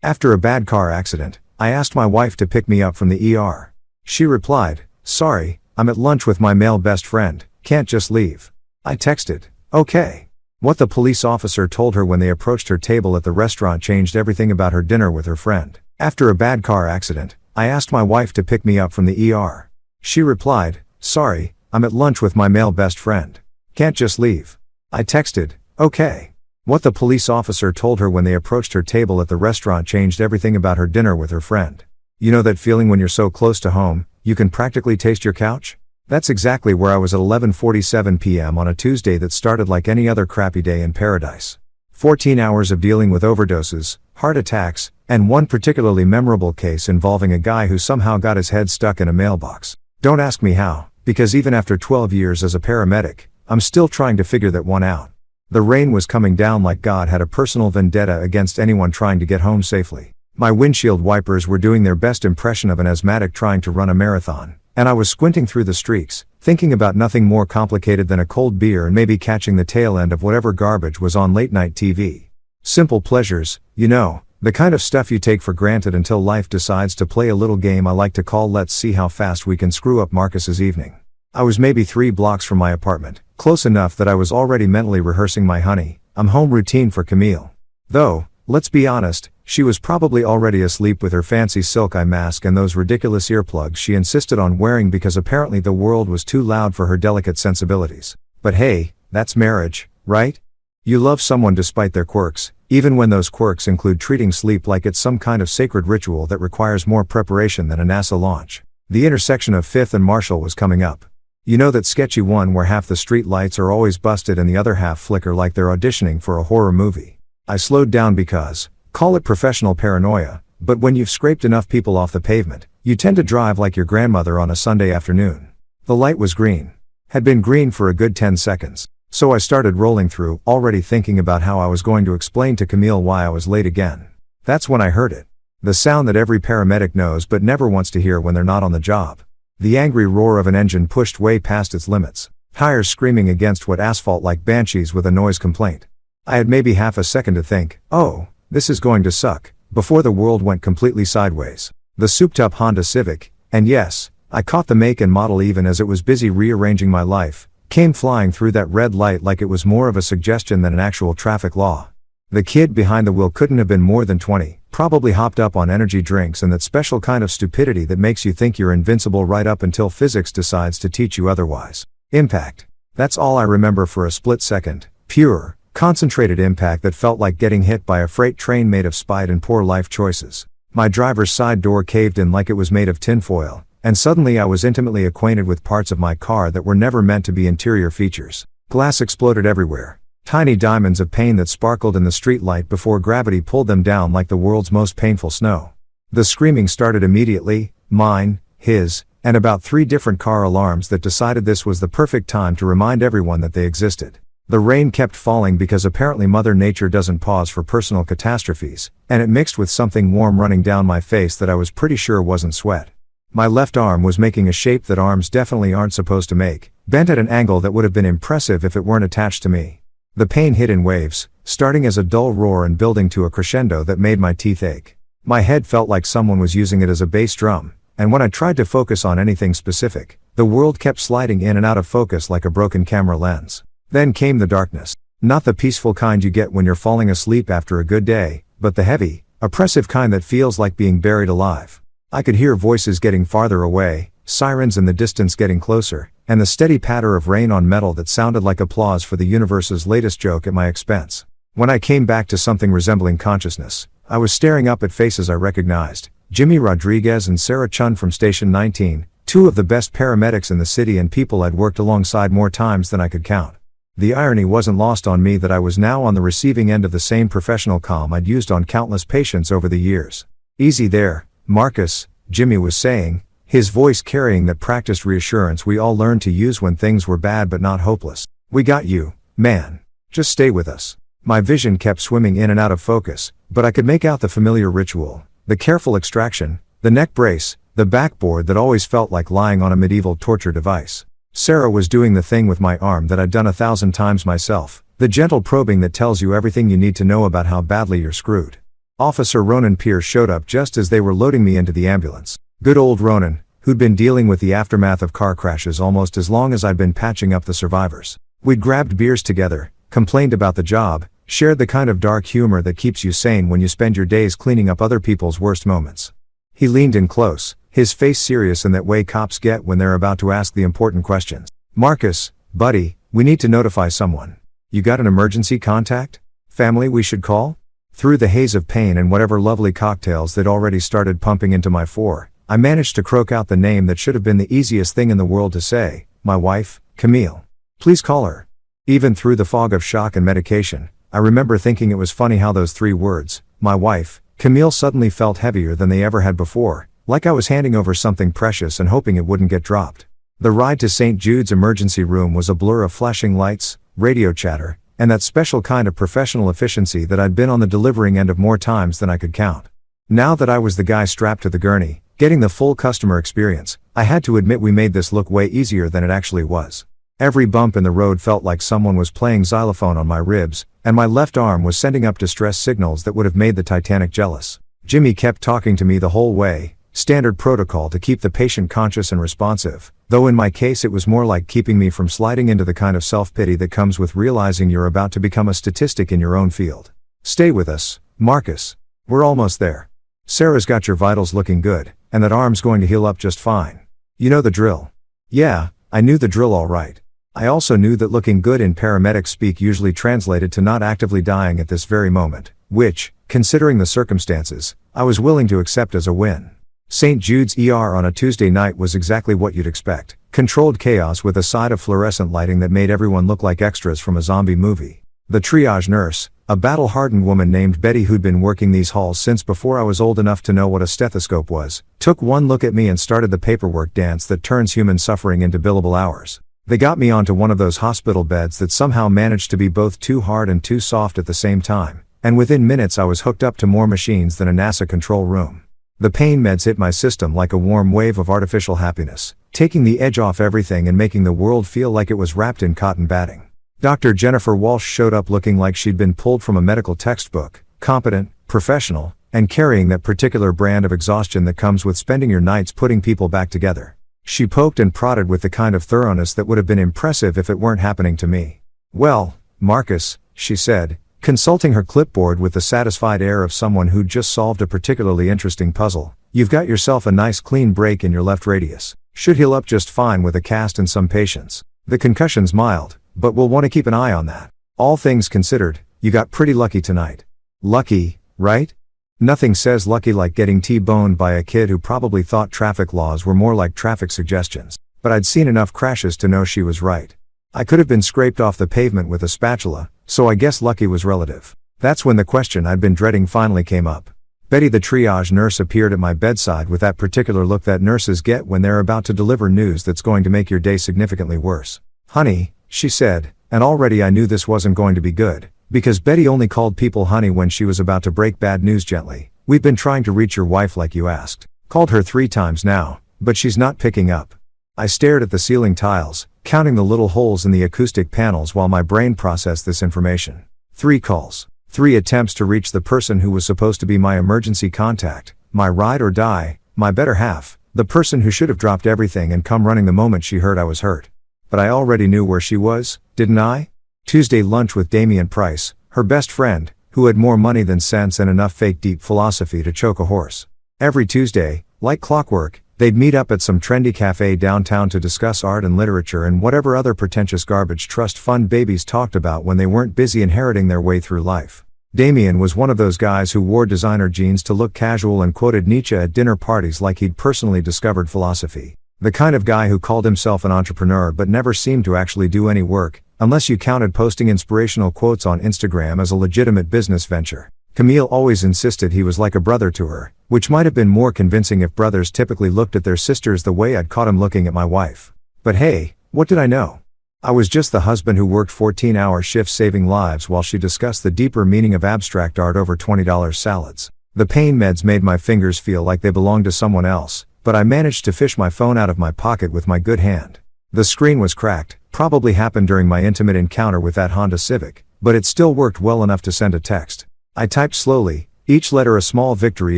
After a bad car accident, I asked my wife to pick me up from the ER. She replied, "Sorry, I'm at lunch with my male best friend, can't just leave." I texted, "Okay." What the police officer told her when they approached her table at the restaurant changed everything about her dinner with her friend. After a bad car accident, I asked my wife to pick me up from the ER. She replied, "Sorry, I'm at lunch with my male best friend. Can't just leave." I texted, "Okay." What the police officer told her when they approached her table at the restaurant changed everything about her dinner with her friend. You know that feeling when you're so close to home, you can practically taste your couch? That's exactly where I was at 11:47 p.m. on a Tuesday that started like any other crappy day in paradise. 14 hours of dealing with overdoses, heart attacks, and one particularly memorable case involving a guy who somehow got his head stuck in a mailbox. Don't ask me how, because even after 12 years as a paramedic, I'm still trying to figure that one out. The rain was coming down like God had a personal vendetta against anyone trying to get home safely. My windshield wipers were doing their best impression of an asthmatic trying to run a marathon, and I was squinting through the streaks, thinking about nothing more complicated than a cold beer and maybe catching the tail end of whatever garbage was on late night TV. Simple pleasures, you know, the kind of stuff you take for granted until life decides to play a little game I like to call "Let's see how fast we can screw up Marcus's evening." I was maybe 3 blocks from my apartment, close enough that I was already mentally rehearsing my "honey, I'm home" routine for Camille. Though, let's be honest, she was probably already asleep with her fancy silk eye mask and those ridiculous earplugs she insisted on wearing because apparently the world was too loud for her delicate sensibilities. But hey, that's marriage, right? You love someone despite their quirks, even when those quirks include treating sleep like it's some kind of sacred ritual that requires more preparation than a NASA launch. The intersection of 5th and Marshall was coming up. You know that sketchy one where half the street lights are always busted and the other half flicker like they're auditioning for a horror movie. I slowed down because, call it professional paranoia, but when you've scraped enough people off the pavement, you tend to drive like your grandmother on a Sunday afternoon. The light was green. Had been green for a good 10 seconds. So I started rolling through, already thinking about how I was going to explain to Camille why I was late again. That's when I heard it. The sound that every paramedic knows but never wants to hear when they're not on the job. The angry roar of an engine pushed way past its limits. Tires screaming against wet asphalt like banshees with a noise complaint. I had maybe half a second to think, oh, this is going to suck, before the world went completely sideways. The souped-up Honda Civic, and yes, I caught the make and model even as it was busy rearranging my life, came flying through that red light like it was more of a suggestion than an actual traffic law. The kid behind the wheel couldn't have been more than 20, probably hopped up on energy drinks and that special kind of stupidity that makes you think you're invincible right up until physics decides to teach you otherwise. Impact. That's all I remember for a split second. Pure, concentrated impact that felt like getting hit by a freight train made of spite and poor life choices. My driver's side door caved in like it was made of tinfoil, and suddenly I was intimately acquainted with parts of my car that were never meant to be interior features. Glass exploded everywhere. Tiny diamonds of pain that sparkled in the streetlight before gravity pulled them down like the world's most painful snow. The screaming started immediately, mine, his, and about 3 different car alarms that decided this was the perfect time to remind everyone that they existed. The rain kept falling because apparently Mother Nature doesn't pause for personal catastrophes, and it mixed with something warm running down my face that I was pretty sure wasn't sweat. My left arm was making a shape that arms definitely aren't supposed to make, bent at an angle that would have been impressive if it weren't attached to me. The pain hit in waves, starting as a dull roar and building to a crescendo that made my teeth ache. My head felt like someone was using it as a bass drum, and when I tried to focus on anything specific, the world kept sliding in and out of focus like a broken camera lens. Then came the darkness. Not the peaceful kind you get when you're falling asleep after a good day, but the heavy, oppressive kind that feels like being buried alive. I could hear voices getting farther away, sirens in the distance getting closer, and the steady patter of rain on metal that sounded like applause for the universe's latest joke at my expense. When I came back to something resembling consciousness, I was staring up at faces I recognized, Jimmy Rodriguez and Sarah Chun from Station 19, 2 of the best paramedics in the city and people I'd worked alongside more times than I could count. The irony wasn't lost on me that I was now on the receiving end of the same professional calm I'd used on countless patients over the years. "Easy there, Marcus," Jimmy was saying, his voice carrying that practiced reassurance we all learned to use when things were bad but not hopeless. "We got you, man. Just stay with us." My vision kept swimming in and out of focus, but I could make out the familiar ritual, the careful extraction, the neck brace, the backboard that always felt like lying on a medieval torture device. Sarah was doing the thing with my arm that I'd done 1,000 times myself, the gentle probing that tells you everything you need to know about how badly you're screwed. Officer Ronan Pierce showed up just as they were loading me into the ambulance. Good old Ronan, who'd been dealing with the aftermath of car crashes almost as long as I'd been patching up the survivors. We'd grabbed beers together, complained about the job, shared the kind of dark humor that keeps you sane when you spend your days cleaning up other people's worst moments. He leaned in close, his face serious in that way cops get when they're about to ask the important questions. "Marcus, buddy, we need to notify someone. You got an emergency contact? Family we should call?" Through the haze of pain and whatever lovely cocktails that already started pumping into my fore, I managed to croak out the name that should have been the easiest thing in the world to say, my wife, Camille. "Please call her." Even through the fog of shock and medication, I remember thinking it was funny how those 3 words, my wife, Camille, suddenly felt heavier than they ever had before, like I was handing over something precious and hoping it wouldn't get dropped. The ride to St. Jude's emergency room was a blur of flashing lights, radio chatter, and that special kind of professional efficiency that I'd been on the delivering end of more times than I could count. Now that I was the guy strapped to the gurney, getting the full customer experience, I had to admit we made this look way easier than it actually was. Every bump in the road felt like someone was playing xylophone on my ribs, and my left arm was sending up distress signals that would have made the Titanic jealous. Jimmy kept talking to me the whole way, standard protocol to keep the patient conscious and responsive, though in my case it was more like keeping me from sliding into the kind of self-pity that comes with realizing you're about to become a statistic in your own field. "Stay with us, Marcus. We're almost there. Sarah's got your vitals looking good, and that arm's going to heal up just fine. You know the drill." Yeah, I knew the drill all right. I also knew that looking good in paramedic speak usually translated to not actively dying at this very moment, which, considering the circumstances, I was willing to accept as a win. St. Jude's ER on a Tuesday night was exactly what you'd expect. Controlled chaos with a side of fluorescent lighting that made everyone look like extras from a zombie movie. The triage nurse, a battle-hardened woman named Betty who'd been working these halls since before I was old enough to know what a stethoscope was, took one look at me and started the paperwork dance that turns human suffering into billable hours. They got me onto one of those hospital beds that somehow managed to be both too hard and too soft at the same time, and within minutes I was hooked up to more machines than a NASA control room. The pain meds hit my system like a warm wave of artificial happiness, taking the edge off everything and making the world feel like it was wrapped in cotton batting. Dr. Jennifer Walsh showed up looking like she'd been pulled from a medical textbook, competent, professional, and carrying that particular brand of exhaustion that comes with spending your nights putting people back together. She poked and prodded with the kind of thoroughness that would have been impressive if it weren't happening to me. "Well, Marcus," she said, consulting her clipboard with the satisfied air of someone who'd just solved a particularly interesting puzzle, "you've got yourself a nice clean break in your left radius. Should heal up just fine with a cast and some patience. The concussion's mild, but we'll want to keep an eye on that. All things considered, you got pretty lucky tonight." Lucky, right? Nothing says lucky like getting T-boned by a kid who probably thought traffic laws were more like traffic suggestions, but I'd seen enough crashes to know she was right. I could have been scraped off the pavement with a spatula, so I guess lucky was relative. That's when the question I'd been dreading finally came up. Betty the triage nurse appeared at my bedside with that particular look that nurses get when they're about to deliver news that's going to make your day significantly worse. "Honey," she said, and already I knew this wasn't going to be good, because Betty only called people honey when she was about to break bad news gently. "We've been trying to reach your wife like you asked. Called her 3 times now, but she's not picking up." I stared at the ceiling tiles, counting the little holes in the acoustic panels while my brain processed this information. 3 calls. 3 attempts to reach the person who was supposed to be my emergency contact, my ride or die, my better half, the person who should have dropped everything and come running the moment she heard I was hurt. But I already knew where she was, didn't I? Tuesday lunch with Damian Price, her best friend, who had more money than sense and enough fake deep philosophy to choke a horse. Every Tuesday, like clockwork, they'd meet up at some trendy cafe downtown to discuss art and literature and whatever other pretentious garbage trust fund babies talked about when they weren't busy inheriting their way through life. Damian was one of those guys who wore designer jeans to look casual and quoted Nietzsche at dinner parties like he'd personally discovered philosophy. The kind of guy who called himself an entrepreneur but never seemed to actually do any work, unless you counted posting inspirational quotes on Instagram as a legitimate business venture. Camille always insisted he was like a brother to her, which might have been more convincing if brothers typically looked at their sisters the way I'd caught him looking at my wife. But hey, what did I know? I was just the husband who worked 14-hour shifts saving lives while she discussed the deeper meaning of abstract art over $20 salads. The pain meds made my fingers feel like they belonged to someone else, but I managed to fish my phone out of my pocket with my good hand. The screen was cracked, probably happened during my intimate encounter with that Honda Civic, but it still worked well enough to send a text. I typed slowly, Each letter a small victory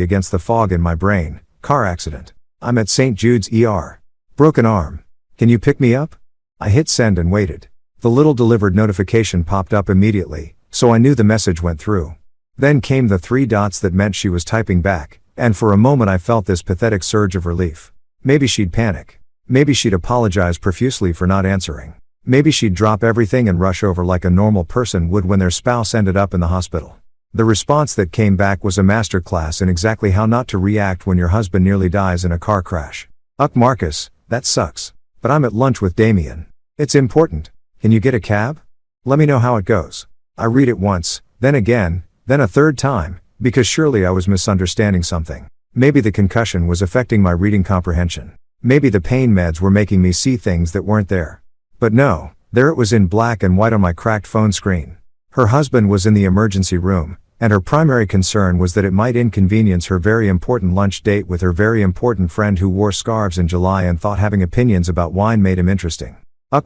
against the fog in my brain. Car accident. I'm at St. Jude's ER. Broken arm. Can you pick me up? I hit send and waited. The little delivered notification popped up immediately, so I knew the message went through. Then came the 3 dots that meant she was typing back, and for a moment I felt this pathetic surge of relief. Maybe she'd panic. Maybe she'd apologize profusely for not answering. Maybe she'd drop everything and rush over like a normal person would when their spouse ended up in the hospital. The response that came back was a masterclass in exactly how not to react when your husband nearly dies in a car crash. Marcus, that sucks. But I'm at lunch with Damien. It's important. Can you get a cab? Let me know how it goes. I read it once, then again, then a third time, because surely I was misunderstanding something. Maybe the concussion was affecting my reading comprehension. Maybe the pain meds were making me see things that weren't there. But no, there it was in black and white on my cracked phone screen. Her husband was in the emergency room, and her primary concern was that it might inconvenience her very important lunch date with her very important friend who wore scarves in July and thought having opinions about wine made him interesting.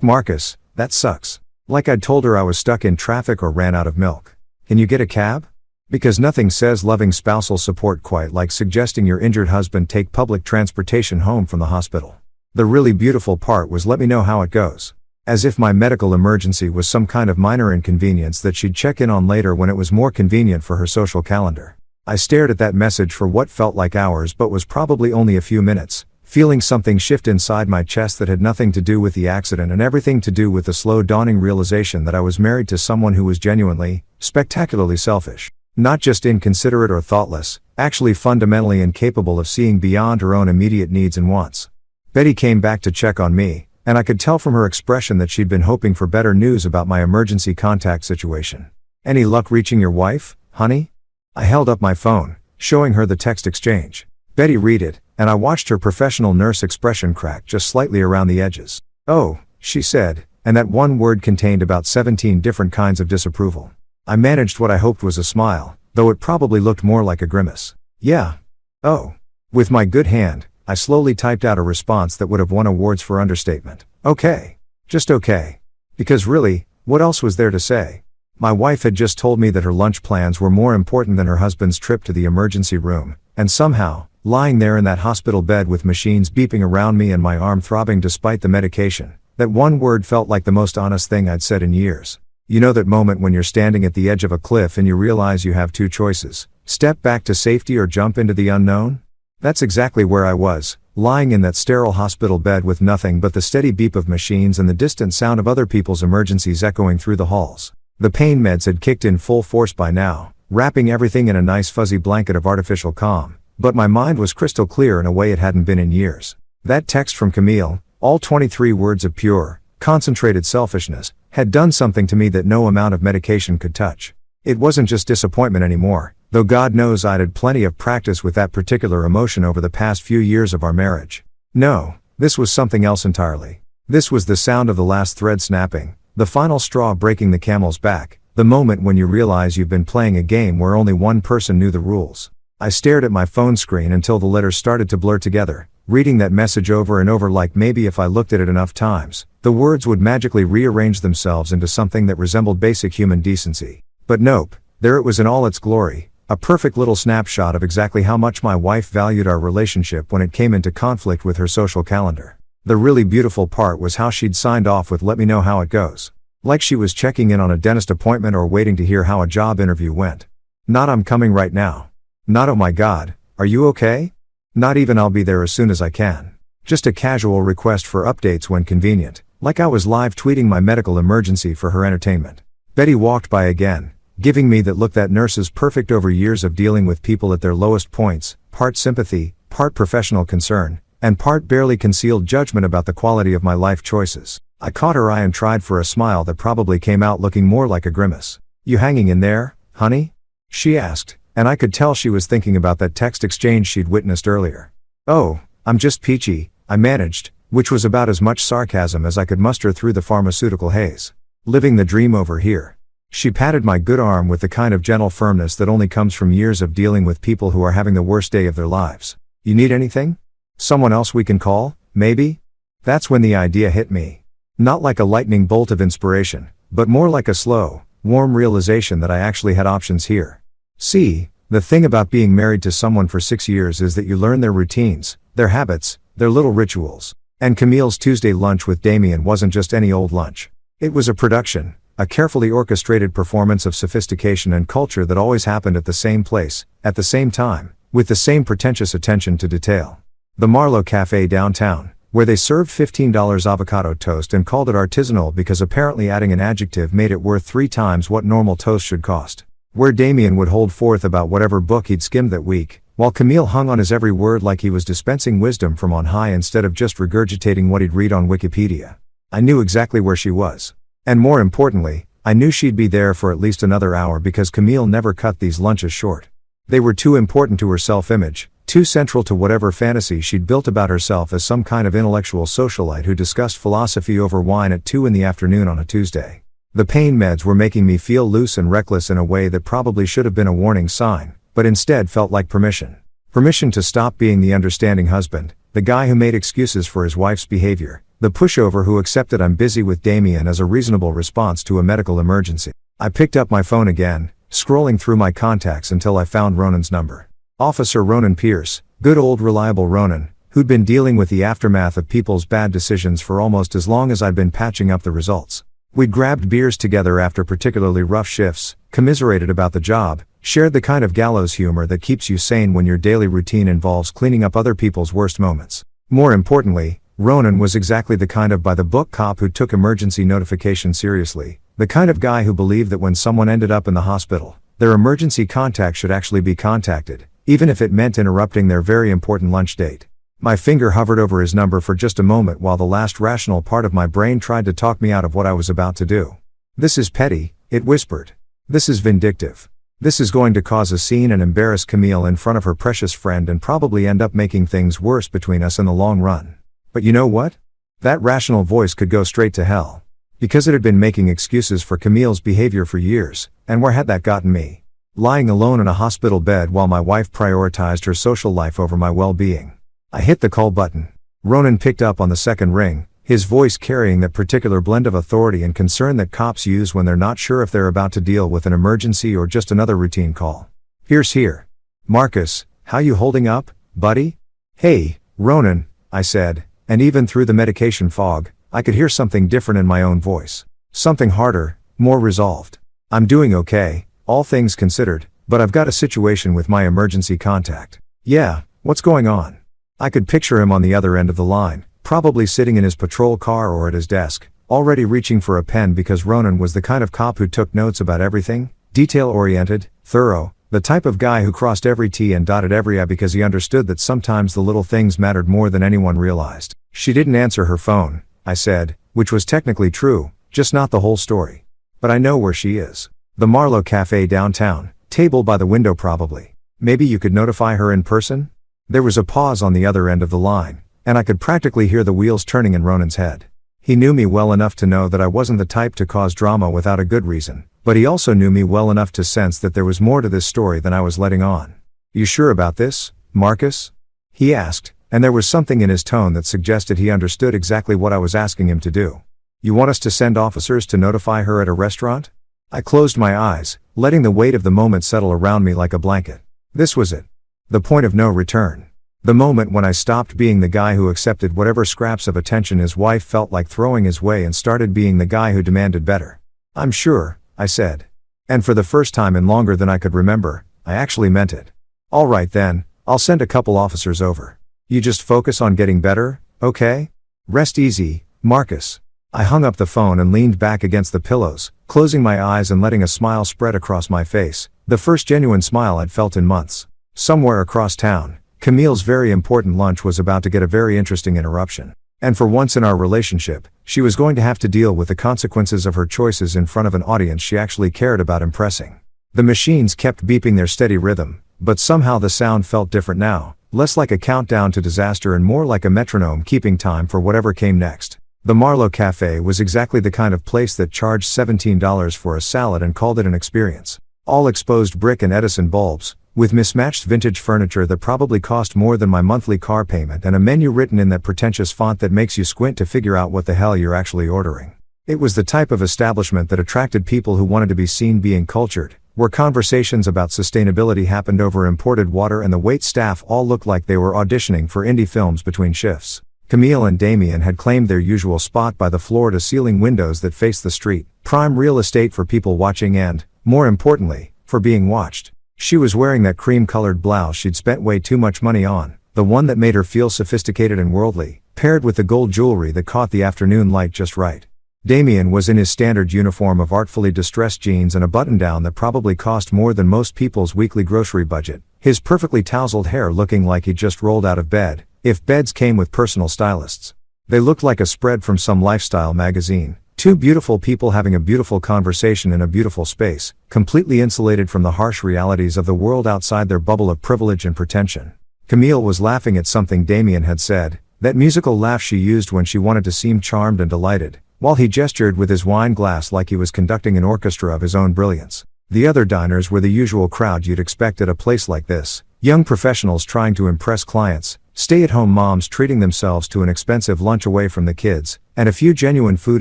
Marcus, that sucks. Like I'd told her I was stuck in traffic or ran out of milk. Can you get a cab? Because nothing says loving spousal support quite like suggesting your injured husband take public transportation home from the hospital. The really beautiful part was let me know how it goes. As if my medical emergency was some kind of minor inconvenience that she'd check in on later when it was more convenient for her social calendar. I stared at that message for what felt like hours but was probably only a few minutes, feeling something shift inside my chest that had nothing to do with the accident and everything to do with the slow dawning realization that I was married to someone who was genuinely, spectacularly selfish. Not just inconsiderate or thoughtless, actually fundamentally incapable of seeing beyond her own immediate needs and wants. Betty came back to check on me, and I could tell from her expression that she'd been hoping for better news about my emergency contact situation. Any luck reaching your wife, honey? I held up my phone, showing her the text exchange. Betty read it, and I watched her professional nurse expression crack just slightly around the edges. Oh, she said, and that one word contained about 17 different kinds of disapproval. I managed what I hoped was a smile, though it probably looked more like a grimace. Yeah. Oh. With my good hand, I slowly typed out a response that would have won awards for understatement. Okay. Just okay. Because really, what else was there to say? My wife had just told me that her lunch plans were more important than her husband's trip to the emergency room, and somehow, lying there in that hospital bed with machines beeping around me and my arm throbbing despite the medication, that one word felt like the most honest thing I'd said in years. You know that moment when you're standing at the edge of a cliff and you realize you have 2 choices, step back to safety or jump into the unknown? That's exactly where I was, lying in that sterile hospital bed with nothing but the steady beep of machines and the distant sound of other people's emergencies echoing through the halls. The pain meds had kicked in full force by now, wrapping everything in a nice fuzzy blanket of artificial calm, but my mind was crystal clear in a way it hadn't been in years. That text from Camille, all 23 words of pure, concentrated selfishness, had done something to me that no amount of medication could touch. It wasn't just disappointment anymore, though God knows I'd had plenty of practice with that particular emotion over the past few years of our marriage. No, this was something else entirely. This was the sound of the last thread snapping, the final straw breaking the camel's back, the moment when you realize you've been playing a game where only one person knew the rules. I stared at my phone screen until the letters started to blur together, reading that message over and over like maybe if I looked at it enough times, the words would magically rearrange themselves into something that resembled basic human decency. But nope, there it was in all its glory, a perfect little snapshot of exactly how much my wife valued our relationship when it came into conflict with her social calendar. The really beautiful part was how she'd signed off with "let me know how it goes." Like she was checking in on a dentist appointment or waiting to hear how a job interview went. Not "I'm coming right now." Not "oh my God, are you okay?" Not even "I'll be there as soon as I can." Just a casual request for updates when convenient, like I was live tweeting my medical emergency for her entertainment. Betty walked by again, giving me that look that nurses perfect over years of dealing with people at their lowest points, part sympathy, part professional concern, and part barely concealed judgment about the quality of my life choices. I caught her eye and tried for a smile that probably came out looking more like a grimace. "You hanging in there, honey?" she asked, and I could tell she was thinking about that text exchange she'd witnessed earlier. "Oh, I'm just peachy," I managed, which was about as much sarcasm as I could muster through the pharmaceutical haze. "Living the dream over here." She patted my good arm with the kind of gentle firmness that only comes from years of dealing with people who are having the worst day of their lives. "You need anything? Someone else we can call, maybe?" That's when the idea hit me. Not like a lightning bolt of inspiration, but more like a slow, warm realization that I actually had options here. See, The thing about being married to someone for 6 years is that you learn their routines, their habits, their little rituals. And Camille's Tuesday lunch with Damien wasn't just any old lunch. It was a production, a carefully orchestrated performance of sophistication and culture that always happened at the same place, at the same time, with the same pretentious attention to detail. The Marlowe Cafe downtown, where they served $15 avocado toast and called it artisanal because apparently adding an adjective made it worth 3 times what normal toast should cost. Where Damien would hold forth about whatever book he'd skimmed that week, while Camille hung on his every word like he was dispensing wisdom from on high instead of just regurgitating what he'd read on Wikipedia. I knew exactly where she was. And more importantly, I knew she'd be there for at least another hour because Camille never cut these lunches short. They were too important to her self-image, too central to whatever fantasy she'd built about herself as some kind of intellectual socialite who discussed philosophy over wine at 2 p.m. on a Tuesday. The pain meds were making me feel loose and reckless in a way that probably should have been a warning sign, but instead felt like permission. Permission to stop being the understanding husband, the guy who made excuses for his wife's behavior, the pushover who accepted I'm busy with Damien as a reasonable response to a medical emergency. I picked up my phone again, scrolling through my contacts until I found Ronan's number. Officer Ronan Pierce, good old reliable Ronan, who'd been dealing with the aftermath of people's bad decisions for almost as long as I'd been patching up the results. We'd grabbed beers together after particularly rough shifts, commiserated about the job, shared the kind of gallows humor that keeps you sane when your daily routine involves cleaning up other people's worst moments. More importantly, Ronan was exactly the kind of by-the-book cop who took emergency notification seriously, the kind of guy who believed that when someone ended up in the hospital, their emergency contact should actually be contacted, even if it meant interrupting their very important lunch date. My finger hovered over his number for just a moment while the last rational part of my brain tried to talk me out of what I was about to do. This is petty, it whispered. This is vindictive. This is going to cause a scene and embarrass Camille in front of her precious friend and probably end up making things worse between us in the long run. But you know what? That rational voice could go straight to hell. Because it had been making excuses for Camille's behavior for years, and where had that gotten me? Lying alone in a hospital bed while my wife prioritized her social life over my well-being. I hit the call button. Ronan picked up on the second ring, his voice carrying that particular blend of authority and concern that cops use when they're not sure if they're about to deal with an emergency or just another routine call. Pierce here. Marcus, how you holding up, buddy? Hey, Ronan, I said, and even through the medication fog, I could hear something different in my own voice. Something harder, more resolved. I'm doing okay, all things considered, but I've got a situation with my emergency contact. Yeah, what's going on? I could picture him on the other end of the line, probably sitting in his patrol car or at his desk, already reaching for a pen because Ronan was the kind of cop who took notes about everything, detail-oriented, thorough, the type of guy who crossed every T and dotted every I because he understood that sometimes the little things mattered more than anyone realized. She didn't answer her phone, I said, which was technically true, just not the whole story. But I know where she is. The Marlowe Cafe downtown, table by the window probably. Maybe you could notify her in person? There was a pause on the other end of the line, and I could practically hear the wheels turning in Ronan's head. He knew me well enough to know that I wasn't the type to cause drama without a good reason, but he also knew me well enough to sense that there was more to this story than I was letting on. You sure about this, Marcus? He asked, and there was something in his tone that suggested he understood exactly what I was asking him to do. You want us to send officers to notify her at a restaurant? I closed my eyes, letting the weight of the moment settle around me like a blanket. This was it. The point of no return. The moment when I stopped being the guy who accepted whatever scraps of attention his wife felt like throwing his way and started being the guy who demanded better. I'm sure, I said. And for the first time in longer than I could remember, I actually meant it. All right then, I'll send a couple officers over. You just focus on getting better, okay? Rest easy, Marcus. I hung up the phone and leaned back against the pillows, closing my eyes and letting a smile spread across my face, the first genuine smile I'd felt in months. Somewhere across town, Camille's very important lunch was about to get a very interesting interruption. And for once in our relationship, she was going to have to deal with the consequences of her choices in front of an audience she actually cared about impressing. The machines kept beeping their steady rhythm, but somehow the sound felt different now, less like a countdown to disaster and more like a metronome keeping time for whatever came next. The Marlowe Cafe was exactly the kind of place that charged $17 for a salad and called it an experience. All exposed brick and Edison bulbs, with mismatched vintage furniture that probably cost more than my monthly car payment and a menu written in that pretentious font that makes you squint to figure out what the hell you're actually ordering. It was the type of establishment that attracted people who wanted to be seen being cultured, where conversations about sustainability happened over imported water and the wait staff all looked like they were auditioning for indie films between shifts. Camille and Damien had claimed their usual spot by the floor-to-ceiling windows that faced the street, prime real estate for people watching and, more importantly, for being watched. She was wearing that cream-colored blouse she'd spent way too much money on, the one that made her feel sophisticated and worldly, paired with the gold jewelry that caught the afternoon light just right. Damien was in his standard uniform of artfully distressed jeans and a button-down that probably cost more than most people's weekly grocery budget, his perfectly tousled hair looking like he'd just rolled out of bed, if beds came with personal stylists. They looked like a spread from some lifestyle magazine, two beautiful people having a beautiful conversation in a beautiful space, completely insulated from the harsh realities of the world outside their bubble of privilege and pretension. Camille was laughing at something Damien had said, that musical laugh she used when she wanted to seem charmed and delighted, while he gestured with his wine glass like he was conducting an orchestra of his own brilliance. The other diners were the usual crowd you'd expect at a place like this, young professionals trying to impress clients, stay-at-home moms treating themselves to an expensive lunch away from the kids, and a few genuine food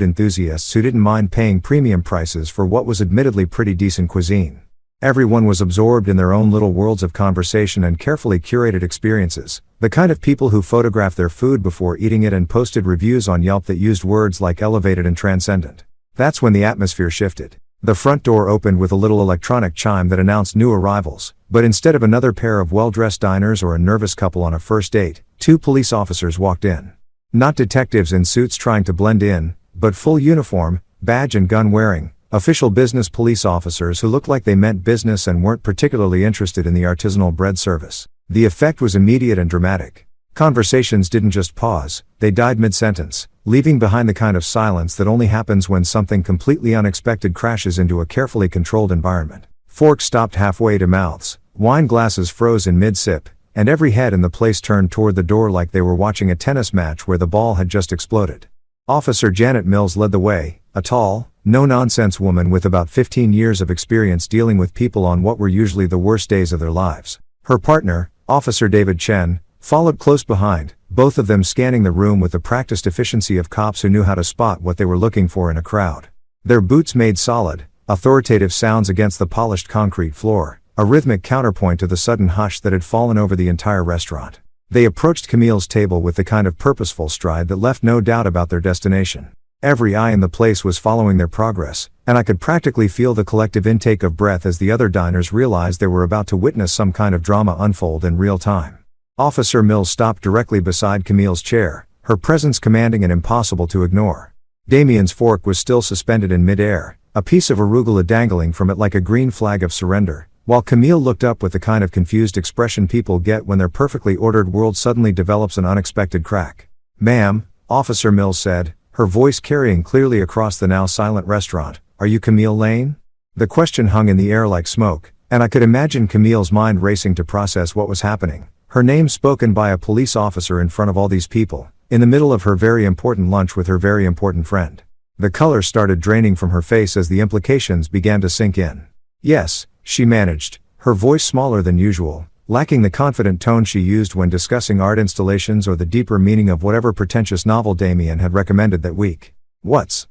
enthusiasts who didn't mind paying premium prices for what was admittedly pretty decent cuisine. Everyone was absorbed in their own little worlds of conversation and carefully curated experiences, the kind of people who photographed their food before eating it and posted reviews on Yelp that used words like elevated and transcendent. That's when the atmosphere shifted. The front door opened with a little electronic chime that announced new arrivals, but instead of another pair of well-dressed diners or a nervous couple on a first date, two police officers walked in. Not detectives in suits trying to blend in, but full uniform, badge and gun wearing, official business police officers who looked like they meant business and weren't particularly interested in the artisanal bread service. The effect was immediate and dramatic. Conversations didn't just pause, they died mid-sentence, leaving behind the kind of silence that only happens when something completely unexpected crashes into a carefully controlled environment. Forks stopped halfway to mouths, wine glasses froze in mid-sip, and every head in the place turned toward the door like they were watching a tennis match where the ball had just exploded. Officer Janet Mills led the way, a tall, no-nonsense woman with about 15 years of experience dealing with people on what were usually the worst days of their lives. Her partner, Officer David Chen, followed close behind, both of them scanning the room with the practiced efficiency of cops who knew how to spot what they were looking for in a crowd. Their boots made solid, authoritative sounds against the polished concrete floor, a rhythmic counterpoint to the sudden hush that had fallen over the entire restaurant. They approached Camille's table with the kind of purposeful stride that left no doubt about their destination. Every eye in the place was following their progress, and I could practically feel the collective intake of breath as the other diners realized they were about to witness some kind of drama unfold in real time. Officer Mills stopped directly beside Camille's chair, her presence commanding and impossible to ignore. Damien's fork was still suspended in mid-air, a piece of arugula dangling from it like a green flag of surrender, while Camille looked up with the kind of confused expression people get when their perfectly ordered world suddenly develops an unexpected crack. "Ma'am," Officer Mills said, her voice carrying clearly across the now silent restaurant, "are you Camille Lane?" The question hung in the air like smoke, and I could imagine Camille's mind racing to process what was happening. Her name spoken by a police officer in front of all these people, in the middle of her very important lunch with her very important friend. The color started draining from her face as the implications began to sink in. "Yes," she managed, her voice smaller than usual, lacking the confident tone she used when discussing art installations or the deeper meaning of whatever pretentious novel Damien had recommended that week. What's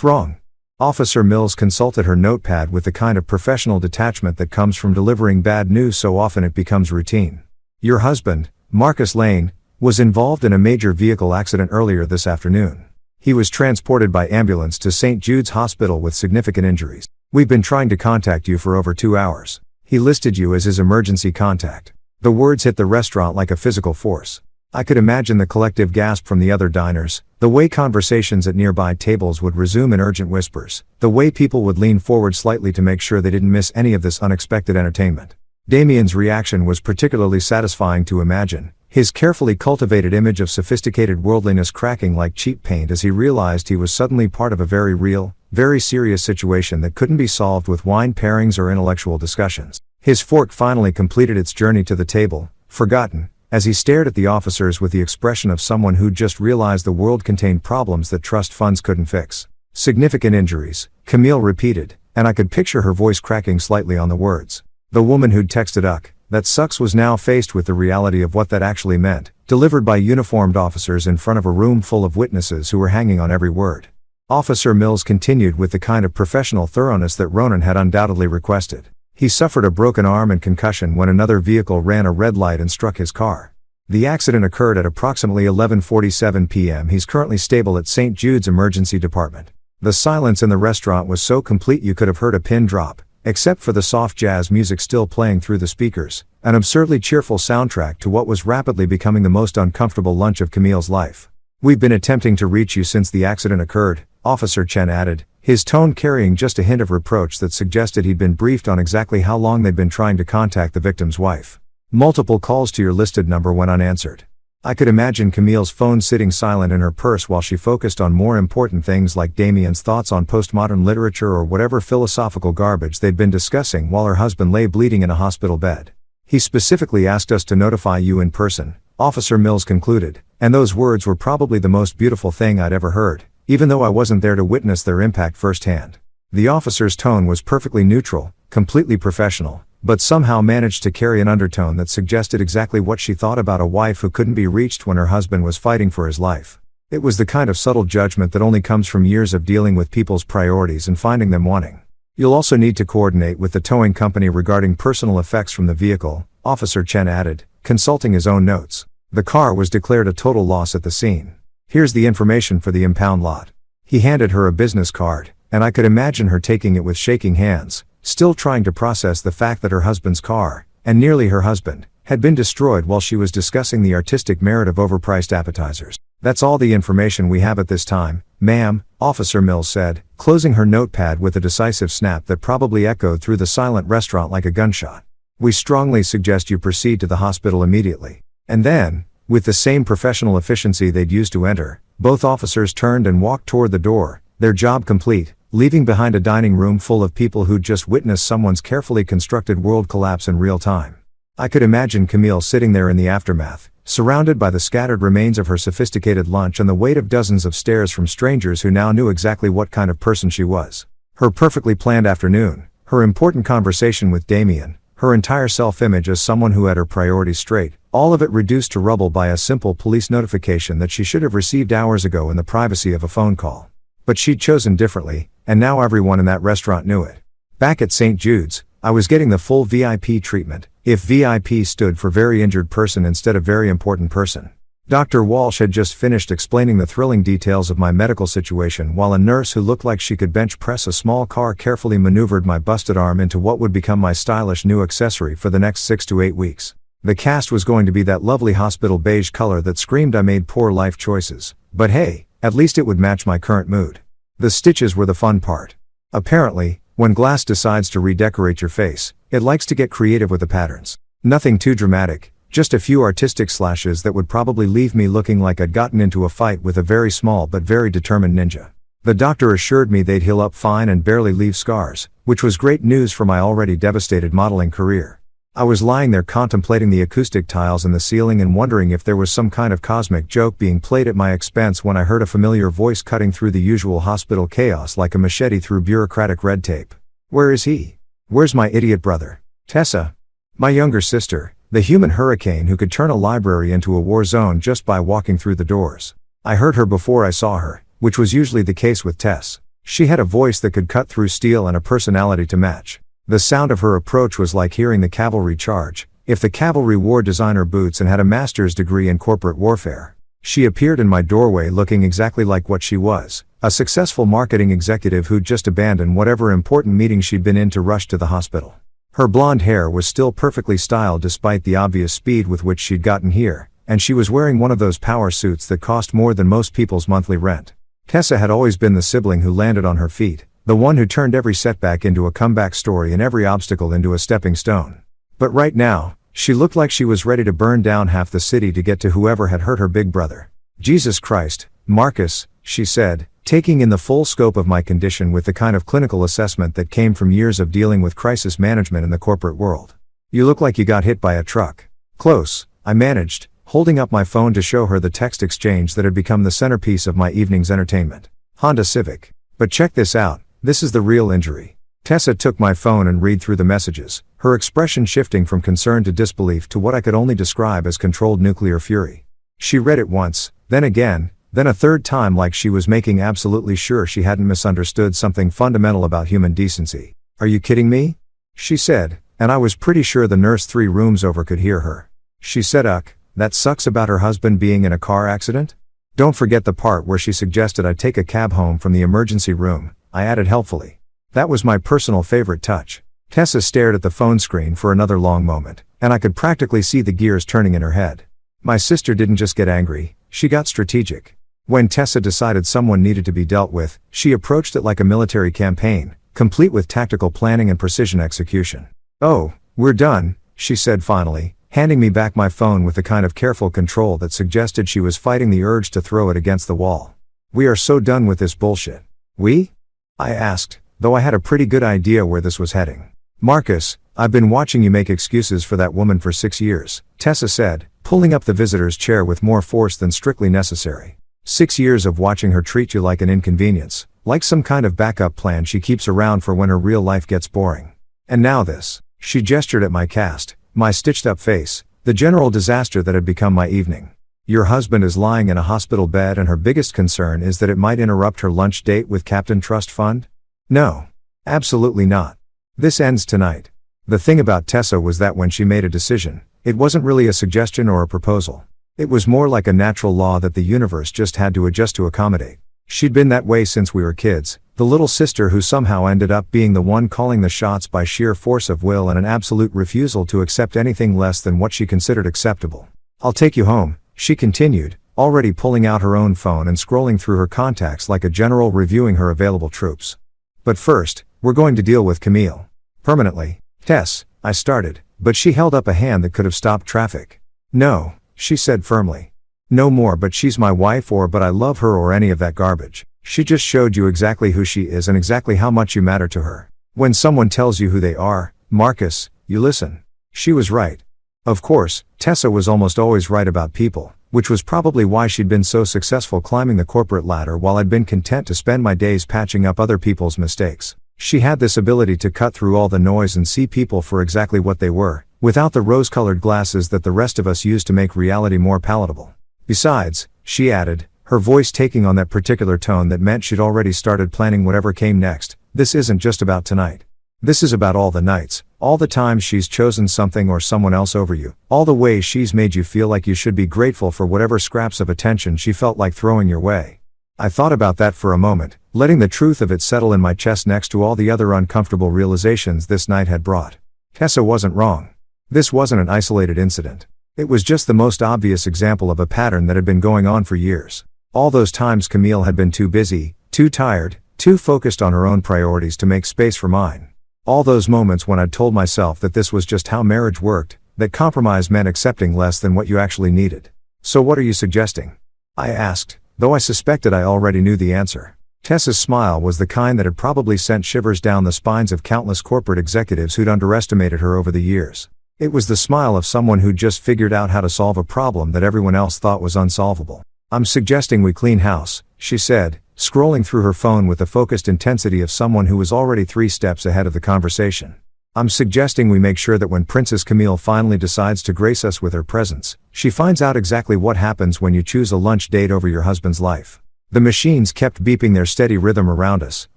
wrong?" Officer Mills consulted her notepad with the kind of professional detachment that comes from delivering bad news so often it becomes routine. "Your husband, Marcus Lane, was involved in a major vehicle accident earlier this afternoon. He was transported by ambulance to St. Jude's Hospital with significant injuries. We've been trying to contact you for over 2 hours. He listed you as his emergency contact." The words hit the restaurant like a physical force. I could imagine the collective gasp from the other diners, the way conversations at nearby tables would resume in urgent whispers, the way people would lean forward slightly to make sure they didn't miss any of this unexpected entertainment. Damien's reaction was particularly satisfying to imagine, his carefully cultivated image of sophisticated worldliness cracking like cheap paint as he realized he was suddenly part of a very real, very serious situation that couldn't be solved with wine pairings or intellectual discussions. His fork finally completed its journey to the table, forgotten, as he stared at the officers with the expression of someone who'd just realized the world contained problems that trust funds couldn't fix. "Significant injuries," Camille repeated, and I could picture her voice cracking slightly on the words. The woman who'd texted that sucks was now faced with the reality of what that actually meant, delivered by uniformed officers in front of a room full of witnesses who were hanging on every word. Officer Mills continued with the kind of professional thoroughness that Ronan had undoubtedly requested. He suffered a broken arm and concussion when another vehicle ran a red light and struck his car. The accident occurred at approximately 11:47 p.m. He's currently stable at St. Jude's Emergency Department. The silence in the restaurant was so complete you could have heard a pin drop, except for the soft jazz music still playing through the speakers, an absurdly cheerful soundtrack to what was rapidly becoming the most uncomfortable lunch of Camille's life. "We've been attempting to reach you since the accident occurred," Officer Chen added, his tone carrying just a hint of reproach that suggested he'd been briefed on exactly how long they'd been trying to contact the victim's wife. "Multiple calls to your listed number went unanswered." I could imagine Camille's phone sitting silent in her purse while she focused on more important things like Damien's thoughts on postmodern literature or whatever philosophical garbage they'd been discussing while her husband lay bleeding in a hospital bed. "He specifically asked us to notify you in person," Officer Mills concluded, and those words were probably the most beautiful thing I'd ever heard, even though I wasn't there to witness their impact firsthand. The officer's tone was perfectly neutral, completely professional, but somehow managed to carry an undertone that suggested exactly what she thought about a wife who couldn't be reached when her husband was fighting for his life. It was the kind of subtle judgment that only comes from years of dealing with people's priorities and finding them wanting. "You'll also need to coordinate with the towing company regarding personal effects from the vehicle," Officer Chen added, consulting his own notes. "The car was declared a total loss at the scene. Here's the information for the impound lot." He handed her a business card, and I could imagine her taking it with shaking hands, still trying to process the fact that her husband's car, and nearly her husband, had been destroyed while she was discussing the artistic merit of overpriced appetizers. "That's all the information we have at this time, ma'am," Officer Mills said, closing her notepad with a decisive snap that probably echoed through the silent restaurant like a gunshot. "We strongly suggest you proceed to the hospital immediately." And then, with the same professional efficiency they'd used to enter, both officers turned and walked toward the door, their job complete, leaving behind a dining room full of people who'd just witnessed someone's carefully constructed world collapse in real time. I could imagine Camille sitting there in the aftermath, surrounded by the scattered remains of her sophisticated lunch and the weight of dozens of stares from strangers who now knew exactly what kind of person she was. Her perfectly planned afternoon, her important conversation with Damien, her entire self-image as someone who had her priorities straight, all of it reduced to rubble by a simple police notification that she should have received hours ago in the privacy of a phone call. But she'd chosen differently, and now everyone in that restaurant knew it. Back at St. Jude's, I was getting the full VIP treatment, if VIP stood for very injured person instead of very important person. Dr. Walsh had just finished explaining the thrilling details of my medical situation while a nurse who looked like she could bench press a small car carefully maneuvered my busted arm into what would become my stylish new accessory for the next 6 to 8 weeks. The cast was going to be that lovely hospital beige color that screamed I made poor life choices, but hey, at least it would match my current mood. The stitches were the fun part. Apparently, when glass decides to redecorate your face, it likes to get creative with the patterns. Nothing too dramatic, just a few artistic slashes that would probably leave me looking like I'd gotten into a fight with a very small but very determined ninja. The doctor assured me they'd heal up fine and barely leave scars, which was great news for my already devastated modeling career. I was lying there contemplating the acoustic tiles in the ceiling and wondering if there was some kind of cosmic joke being played at my expense when I heard a familiar voice cutting through the usual hospital chaos like a machete through bureaucratic red tape. "Where is he? Where's my idiot brother? Tessa? My younger sister, the human hurricane who could turn a library into a war zone just by walking through the doors." I heard her before I saw her, which was usually the case with Tess. She had a voice that could cut through steel and a personality to match. The sound of her approach was like hearing the cavalry charge, if the cavalry wore designer boots and had a master's degree in corporate warfare. She appeared in my doorway looking exactly like what she was, a successful marketing executive who'd just abandoned whatever important meeting she'd been in to rush to the hospital. Her blonde hair was still perfectly styled despite the obvious speed with which she'd gotten here, and she was wearing one of those power suits that cost more than most people's monthly rent. Tessa had always been the sibling who landed on her feet, the one who turned every setback into a comeback story and every obstacle into a stepping stone. But right now, she looked like she was ready to burn down half the city to get to whoever had hurt her big brother. "Jesus Christ, Marcus," she said, taking in the full scope of my condition with the kind of clinical assessment that came from years of dealing with crisis management in the corporate world. "You look like you got hit by a truck." "Close," I managed, holding up my phone to show her the text exchange that had become the centerpiece of my evening's entertainment. "Honda Civic. But check this out. This is the real injury." Tessa took my phone and read through the messages, her expression shifting from concern to disbelief to what I could only describe as controlled nuclear fury. She read it once, then again, then a third time like she was making absolutely sure she hadn't misunderstood something fundamental about human decency. "Are you kidding me? she said, and I was pretty sure the nurse 3 rooms over could hear her. She said, that sucks about her husband being in a car accident? Don't forget the part where she suggested I take a cab home from the emergency room, I added helpfully. That was my personal favorite touch. Tessa stared at the phone screen for another long moment, and I could practically see the gears turning in her head. My sister didn't just get angry, she got strategic. When Tessa decided someone needed to be dealt with, she approached it like a military campaign, complete with tactical planning and precision execution. "Oh, we're done," she said finally, handing me back my phone with the kind of careful control that suggested she was fighting the urge to throw it against the wall. "We are so done with this bullshit." "We?" I asked, though I had a pretty good idea where this was heading. "Marcus, I've been watching you make excuses for that woman for 6 years, Tessa said, pulling up the visitor's chair with more force than strictly necessary. 6 years of watching her treat you like an inconvenience, like some kind of backup plan she keeps around for when her real life gets boring. And now this." She gestured at my cast, my stitched up face, the general disaster that had become my evening. "Your husband is lying in a hospital bed and her biggest concern is that it might interrupt her lunch date with Captain Trust Fund?" "No. Absolutely not. This ends tonight." The thing about Tessa was that when she made a decision, it wasn't really a suggestion or a proposal. It was more like a natural law that the universe just had to adjust to accommodate. She'd been that way since we were kids, the little sister who somehow ended up being the one calling the shots by sheer force of will and an absolute refusal to accept anything less than what she considered acceptable. "I'll take you home," she continued, already pulling out her own phone and scrolling through her contacts like a general reviewing her available troops. "But first, we're going to deal with Camille. Permanently." "Tess," I started, but she held up a hand that could have stopped traffic. "No," she said firmly. "No more but she's my wife or but I love her or any of that garbage. She just showed you exactly who she is and exactly how much you matter to her. When someone tells you who they are, Marcus, you listen." She was right. Of course, Tessa was almost always right about people, which was probably why she'd been so successful climbing the corporate ladder while I'd been content to spend my days patching up other people's mistakes. She had this ability to cut through all the noise and see people for exactly what they were, without the rose-colored glasses that the rest of us use to make reality more palatable. "Besides," she added, her voice taking on that particular tone that meant she'd already started planning whatever came next, "this isn't just about tonight. This is about all the nights, all the times she's chosen something or someone else over you, all the ways she's made you feel like you should be grateful for whatever scraps of attention she felt like throwing your way." I thought about that for a moment, letting the truth of it settle in my chest next to all the other uncomfortable realizations this night had brought. Tessa wasn't wrong. This wasn't an isolated incident. It was just the most obvious example of a pattern that had been going on for years. All those times Camille had been too busy, too tired, too focused on her own priorities to make space for mine. All those moments when I'd told myself that this was just how marriage worked, that compromise meant accepting less than what you actually needed. "So what are you suggesting?" I asked, though I suspected I already knew the answer. Tessa's smile was the kind that had probably sent shivers down the spines of countless corporate executives who'd underestimated her over the years. It was the smile of someone who'd just figured out how to solve a problem that everyone else thought was unsolvable. "I'm suggesting we clean house," she said, scrolling through her phone with the focused intensity of someone who was already 3 steps ahead of the conversation. "I'm suggesting we make sure that when Princess Camille finally decides to grace us with her presence, she finds out exactly what happens when you choose a lunch date over your husband's life." The machines kept beeping their steady rhythm around us,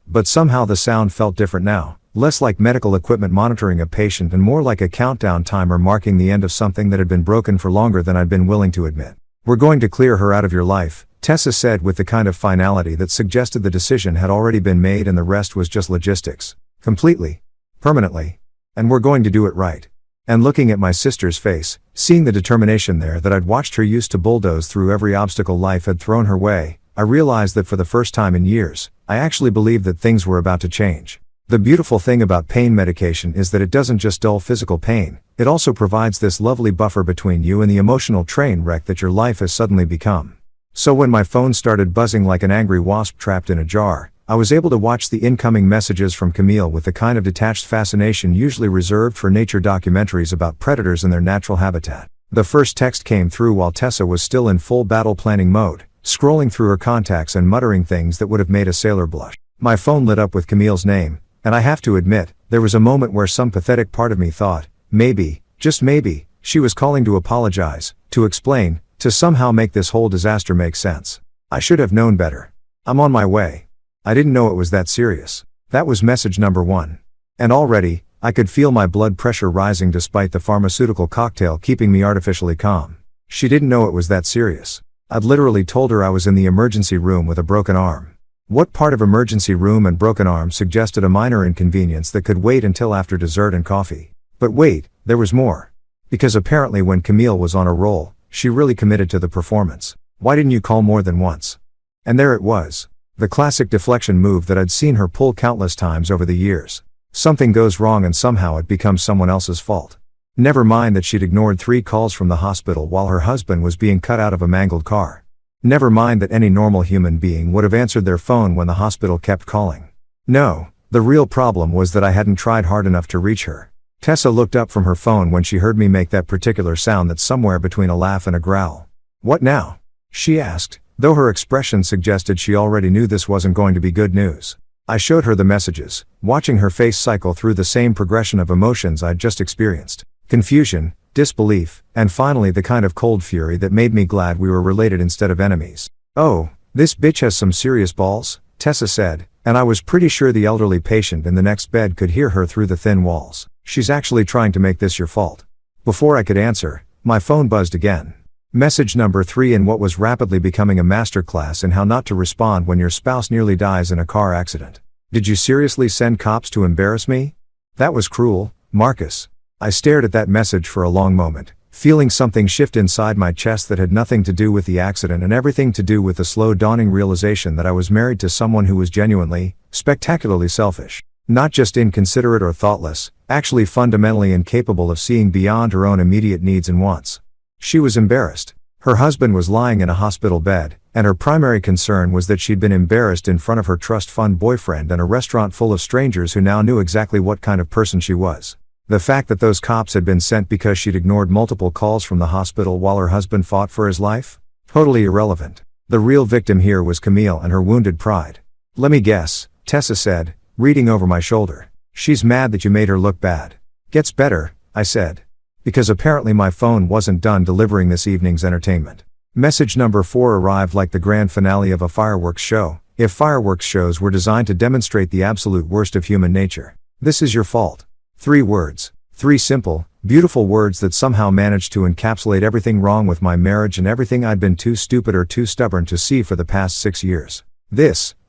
but somehow the sound felt different now, less like medical equipment monitoring a patient and more like a countdown timer marking the end of something that had been broken for longer than I'd been willing to admit. "We're going to clear her out of your life," Tessa said with the kind of finality that suggested the decision had already been made and the rest was just logistics. "Completely. Permanently. And we're going to do it right." And looking at my sister's face, seeing the determination there that I'd watched her use to bulldoze through every obstacle life had thrown her way, I realized that for the first time in years, I actually believed that things were about to change. The beautiful thing about pain medication is that it doesn't just dull physical pain, it also provides this lovely buffer between you and the emotional train wreck that your life has suddenly become. So when my phone started buzzing like an angry wasp trapped in a jar, I was able to watch the incoming messages from Camille with the kind of detached fascination usually reserved for nature documentaries about predators in their natural habitat. The first text came through while Tessa was still in full battle planning mode, scrolling through her contacts and muttering things that would have made a sailor blush. My phone lit up with Camille's name, and I have to admit, there was a moment where some pathetic part of me thought, maybe, just maybe, she was calling to apologize, to explain, to somehow make this whole disaster make sense. I should have known better. "I'm on my way. I didn't know it was that serious." That was message number 1. And already, I could feel my blood pressure rising despite the pharmaceutical cocktail keeping me artificially calm. She didn't know it was that serious. I'd literally told her I was in the emergency room with a broken arm. What part of emergency room and broken arm suggested a minor inconvenience that could wait until after dessert and coffee? But wait, there was more. Because apparently when Camille was on a roll, she really committed to the performance. Why didn't you call more than once? And there it was. The classic deflection move that I'd seen her pull countless times over the years. Something goes wrong and somehow it becomes someone else's fault. Never mind that she'd ignored 3 calls from the hospital while her husband was being cut out of a mangled car. Never mind that any normal human being would have answered their phone when the hospital kept calling. No, the real problem was that I hadn't tried hard enough to reach her. Tessa looked up from her phone when she heard me make that particular sound that's somewhere between a laugh and a growl. "What now?" she asked, though her expression suggested she already knew this wasn't going to be good news. I showed her the messages, watching her face cycle through the same progression of emotions I'd just experienced. Confusion, disbelief, and finally the kind of cold fury that made me glad we were related instead of enemies. "Oh, this bitch has some serious balls," Tessa said, and I was pretty sure the elderly patient in the next bed could hear her through the thin walls. "She's actually trying to make this your fault." Before I could answer, my phone buzzed again. Message number 3 in what was rapidly becoming a masterclass in how not to respond when your spouse nearly dies in a car accident. "Did you seriously send cops to embarrass me? That was cruel, Marcus." I stared at that message for a long moment, feeling something shift inside my chest that had nothing to do with the accident and everything to do with the slow dawning realization that I was married to someone who was genuinely, spectacularly selfish. Not just inconsiderate or thoughtless, actually fundamentally incapable of seeing beyond her own immediate needs and wants. She was embarrassed. Her husband was lying in a hospital bed, and her primary concern was that she'd been embarrassed in front of her trust fund boyfriend and a restaurant full of strangers who now knew exactly what kind of person she was. The fact that those cops had been sent because she'd ignored multiple calls from the hospital while her husband fought for his life? Totally irrelevant. The real victim here was Camille and her wounded pride. "Let me guess," Tessa said, reading over my shoulder. "She's mad that you made her look bad." "Gets better," I said. Because apparently my phone wasn't done delivering this evening's entertainment. Message number 4 arrived like the grand finale of a fireworks show, if fireworks shows were designed to demonstrate the absolute worst of human nature. "This is your fault." 3 words. 3 simple, beautiful words that somehow managed to encapsulate everything wrong with my marriage and everything I'd been too stupid or too stubborn to see for the past 6 years.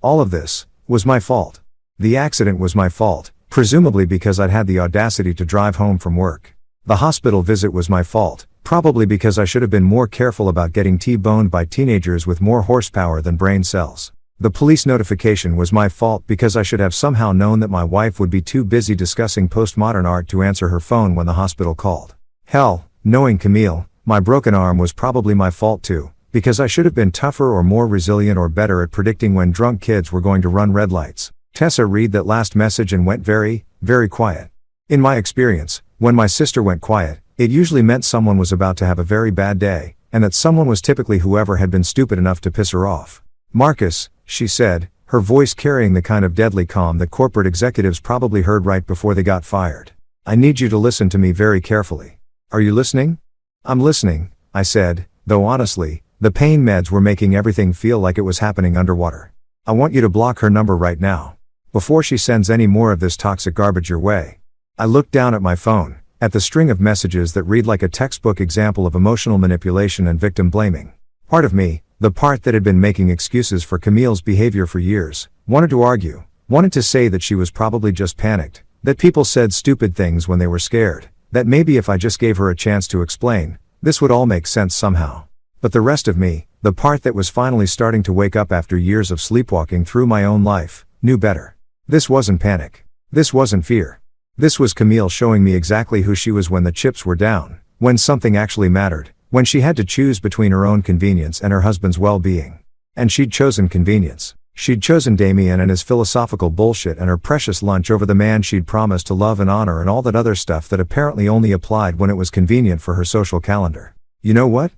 All of this, was my fault. The accident was my fault, presumably because I'd had the audacity to drive home from work. The hospital visit was my fault, probably because I should have been more careful about getting T-boned by teenagers with more horsepower than brain cells. The police notification was my fault because I should have somehow known that my wife would be too busy discussing postmodern art to answer her phone when the hospital called. Hell, knowing Camille, my broken arm was probably my fault too, because I should have been tougher or more resilient or better at predicting when drunk kids were going to run red lights. Tessa read that last message and went very, very quiet. In my experience, when my sister went quiet, it usually meant someone was about to have a very bad day, and that someone was typically whoever had been stupid enough to piss her off. "Marcus," she said, her voice carrying the kind of deadly calm that corporate executives probably heard right before they got fired. "I need you to listen to me very carefully." "Are you listening?" "I'm listening," I said, though honestly, the pain meds were making everything feel like it was happening underwater. "I want you to block her number right now. Before she sends any more of this toxic garbage your way." I looked down at my phone, at the string of messages that read like a textbook example of emotional manipulation and victim blaming. Part of me, the part that had been making excuses for Camille's behavior for years, wanted to argue, wanted to say that she was probably just panicked, that people said stupid things when they were scared, that maybe if I just gave her a chance to explain, this would all make sense somehow. But the rest of me, the part that was finally starting to wake up after years of sleepwalking through my own life, knew better. This wasn't panic. This wasn't fear. This was Camille showing me exactly who she was when the chips were down, when something actually mattered, when she had to choose between her own convenience and her husband's well-being. And she'd chosen convenience. She'd chosen Damien and his philosophical bullshit and her precious lunch over the man she'd promised to love and honor and all that other stuff that apparently only applied when it was convenient for her social calendar. "You know what?"